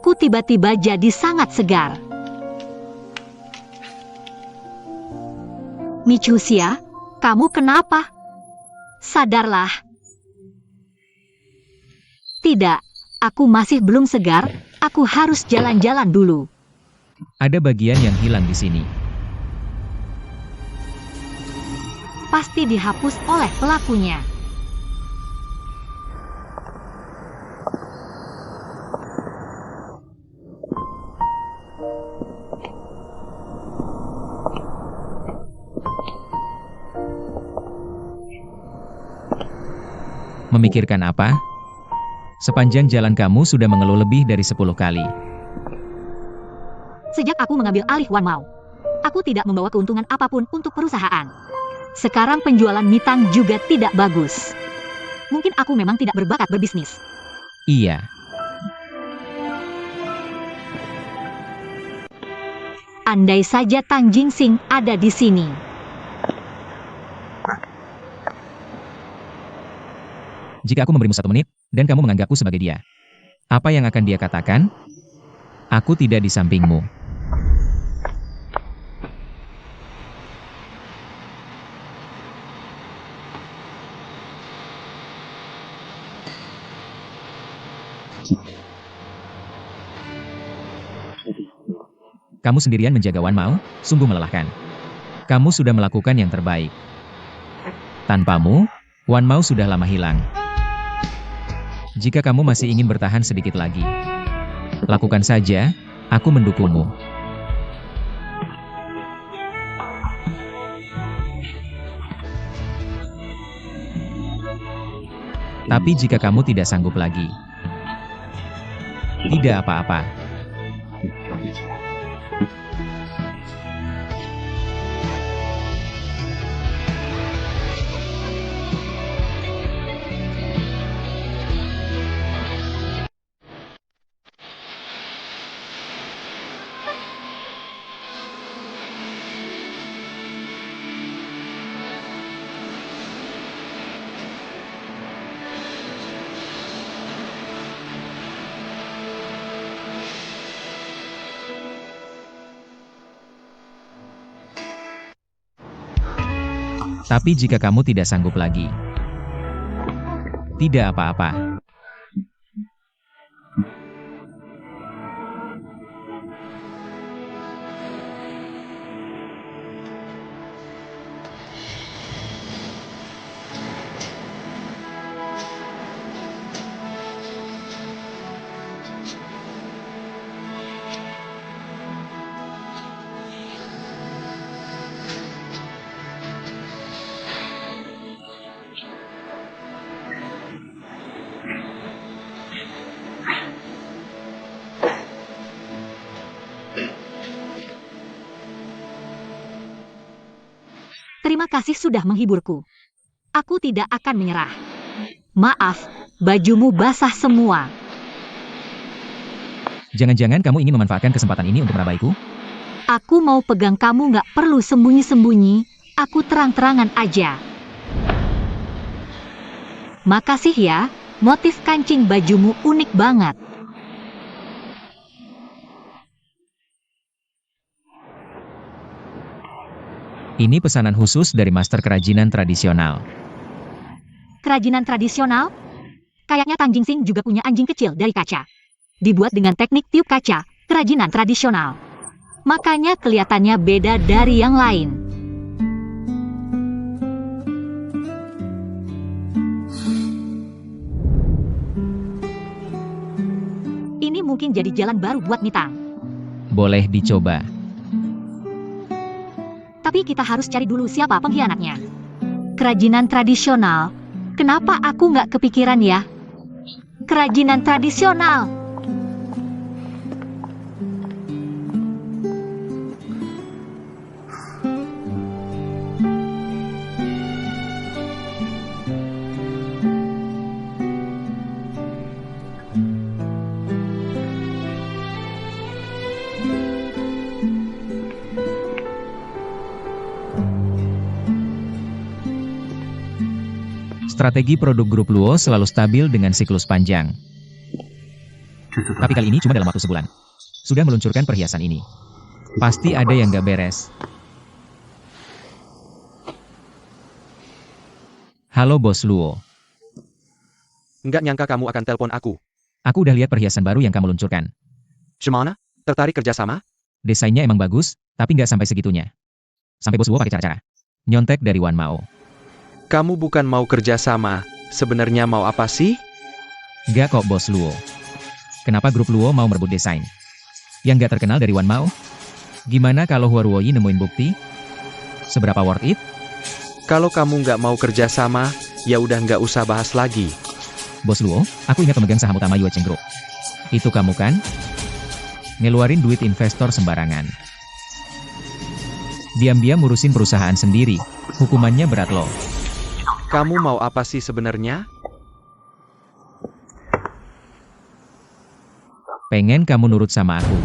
Aku tiba-tiba jadi sangat segar. Michusia, kamu kenapa? Sadarlah. Tidak, aku masih belum segar, aku harus jalan-jalan dulu. Ada bagian yang hilang di sini. Pasti dihapus oleh pelakunya. Memikirkan apa? Sepanjang jalan kamu sudah mengeluh lebih dari 10 kali. Sejak aku mengambil alih Wan Mao, aku tidak membawa keuntungan apapun untuk perusahaan. Sekarang penjualan Mitang juga tidak bagus. Mungkin aku memang tidak berbakat berbisnis. Iya, Andai saja Tang Jingsing ada di sini. jika aku memberimu 1 menit, dan kamu menganggapku sebagai dia. Apa yang akan dia katakan? Aku tidak di sampingmu. Kamu sendirian menjaga Wan Mao, sungguh melelahkan. Kamu sudah melakukan yang terbaik. Tanpamu, Wan Mao sudah lama hilang. Jika kamu masih ingin bertahan sedikit lagi, lakukan saja, aku mendukungmu. Tapi jika kamu tidak sanggup lagi, tidak apa-apa. Tapi jika kamu tidak sanggup lagi, tidak apa-apa. Terima kasih sudah menghiburku. Aku tidak akan menyerah. Maaf, bajumu basah semua. Jangan-jangan kamu ingin memanfaatkan kesempatan ini untuk merabaiku? Aku mau pegang kamu, nggak perlu sembunyi-sembunyi. Aku terang-terangan aja. Makasih ya, motif kancing bajumu unik banget. Ini pesanan khusus dari master kerajinan tradisional. Kerajinan tradisional? Kayaknya Tang Jingsing juga punya anjing kecil dari kaca. dibuat dengan teknik tiup kaca, kerajinan tradisional. Makanya kelihatannya beda dari yang lain. Ini mungkin jadi jalan baru buat Mitang. Boleh dicoba. Tapi kita harus cari dulu siapa pengkhianatnya. Kerajinan tradisional. Kenapa aku nggak kepikiran ya? Kerajinan tradisional. Strategi produk grup Luo selalu stabil dengan siklus panjang. Tapi kali ini cuma dalam waktu sebulan. Sudah meluncurkan perhiasan ini. Pasti ada yang gak beres. Halo Bos Luo. Nggak nyangka kamu akan telepon aku. Aku udah lihat perhiasan baru yang kamu luncurkan. Gimana? Tertarik kerjasama? Desainnya emang bagus, tapi nggak sampai segitunya. Sampai Bos Luo pakai cara-cara nyontek dari Wan Mao. Kamu bukan mau kerjasama, sebenarnya mau apa sih? Nggak kok Bos Luo. Kenapa grup Luo mau merebut desain? Yang nggak terkenal dari Wan Mao? Gimana kalau Hua Ruoyi nemuin bukti? Seberapa worth it? Kalau kamu nggak mau kerjasama, ya udah nggak usah bahas lagi. Bos Luo, aku ingat pemegang saham utama Yue Cheng Group. Itu kamu kan? Ngeluarin duit investor sembarangan. Diam-diam ngurusin perusahaan sendiri. Hukumannya berat loh. Kamu mau apa sih sebenarnya? Pengen kamu nurut sama aku.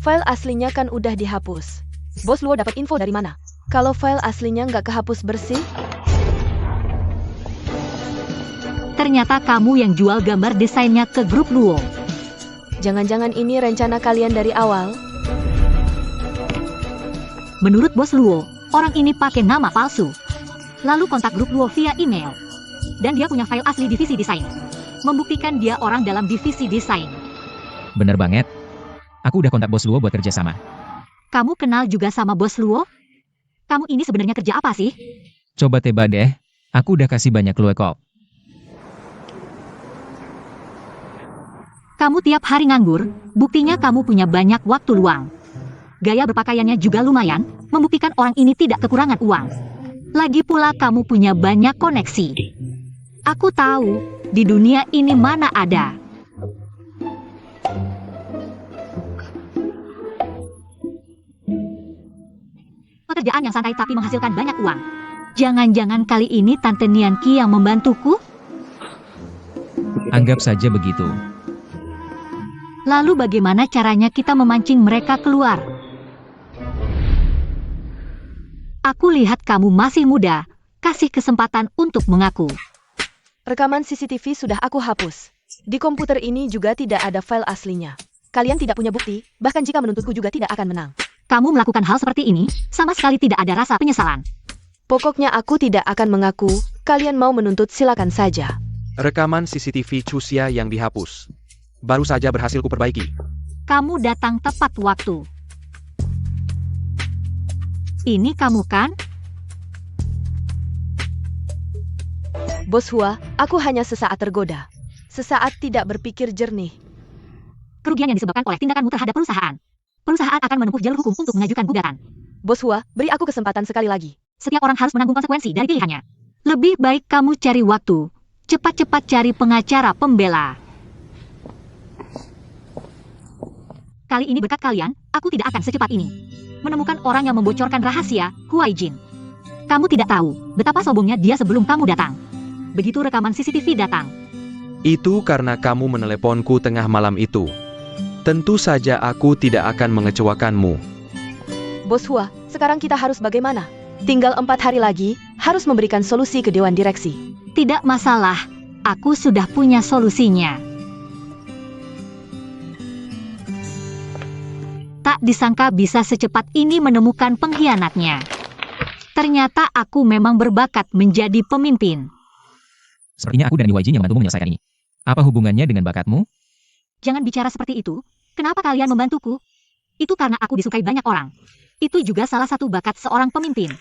File aslinya kan udah dihapus. Bos Luo dapat info dari mana? Kalau file aslinya nggak kehapus bersih? Ternyata kamu yang jual gambar desainnya ke grup Luo. Jangan-jangan ini rencana kalian dari awal? Menurut Bos Luo, orang ini pakai nama palsu. Lalu kontak grup Luo via email. Dan dia punya file asli divisi desain. Membuktikan dia orang dalam divisi desain. Bener banget. Aku udah kontak Bos Luo buat kerja sama. Kamu kenal juga sama Bos Luo? Kamu ini sebenarnya kerja apa sih? Coba tebak deh. Aku udah kasih banyak clue kok. Kamu tiap hari nganggur, buktinya kamu punya banyak waktu luang. Gaya berpakaiannya juga lumayan, membuktikan orang ini tidak kekurangan uang. Lagi pula kamu punya banyak koneksi. Aku tahu, di dunia ini mana ada. Pekerjaan yang santai tapi menghasilkan banyak uang. Jangan-jangan kali ini Tante Nian Qi yang membantuku? Anggap saja begitu. Lalu bagaimana caranya kita memancing mereka keluar? Aku lihat kamu masih muda. Kasih kesempatan untuk mengaku. Rekaman CCTV sudah aku hapus. Di komputer ini juga tidak ada file aslinya. Kalian tidak punya bukti, bahkan jika menuntutku juga tidak akan menang. Kamu melakukan hal seperti ini, sama sekali tidak ada rasa penyesalan. Pokoknya aku tidak akan mengaku. Kalian mau menuntut silakan saja. Rekaman CCTV Chuxia yang dihapus. Baru saja berhasil kuperbaiki. Kamu datang tepat waktu. Ini kamu kan? Bos Hua, aku hanya sesaat tergoda. Sesaat tidak berpikir jernih. Kerugian yang disebabkan oleh tindakanmu terhadap perusahaan. Perusahaan akan menempuh jalur hukum untuk mengajukan gugatan. Bos Hua, beri aku kesempatan sekali lagi. Setiap orang harus menanggung konsekuensi dari pilihannya. Lebih baik kamu cari waktu. Cepat-cepat cari pengacara pembela. Kali ini berkat kalian, aku tidak akan secepat ini menemukan orang yang membocorkan rahasia Huai Jin. Kamu tidak tahu betapa sombongnya dia sebelum kamu datang. Begitu rekaman CCTV datang. Itu karena kamu meneleponku tengah malam itu. Tentu saja aku tidak akan mengecewakanmu. Bos Hua, sekarang kita harus bagaimana? Tinggal 4 hari lagi, harus memberikan solusi ke Dewan Direksi. Tidak masalah, aku sudah punya solusinya. Tak disangka bisa secepat ini menemukan pengkhianatnya. Ternyata aku memang berbakat menjadi pemimpin. Sepertinya aku dan Yu Waijin yang membantumu menyelesaikan ini. Apa hubungannya dengan bakatmu? Jangan bicara seperti itu. Kenapa kalian membantuku? Itu karena aku disukai banyak orang. Itu juga salah satu bakat seorang pemimpin.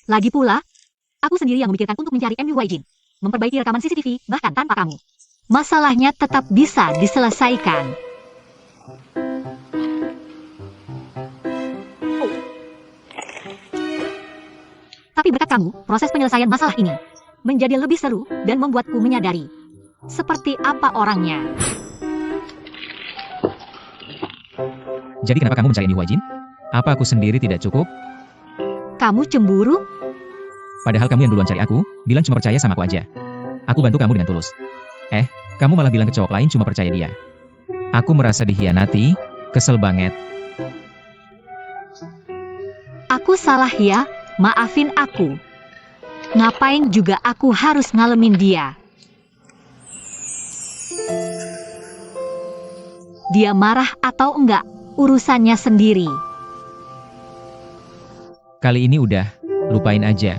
Lagi pula, aku sendiri yang memikirkan untuk mencari MU Waijin, memperbaiki rekaman CCTV, bahkan tanpa kamu. Masalahnya tetap bisa diselesaikan. Tapi berkat kamu, proses penyelesaian masalah ini menjadi lebih seru dan membuatku menyadari seperti apa orangnya. Jadi kenapa kamu mencari Yu Waijin? Apa aku sendiri tidak cukup? Kamu cemburu? Padahal kamu yang duluan cari aku, bilang cuma percaya sama aku aja. Aku bantu kamu dengan tulus. Kamu malah bilang ke cowok lain cuma percaya dia. Aku merasa dikhianati, kesel banget. Aku salah ya, maafin aku. Ngapain juga aku harus ngalamin dia? Dia marah atau enggak, urusannya sendiri. Kali ini udah, lupain aja.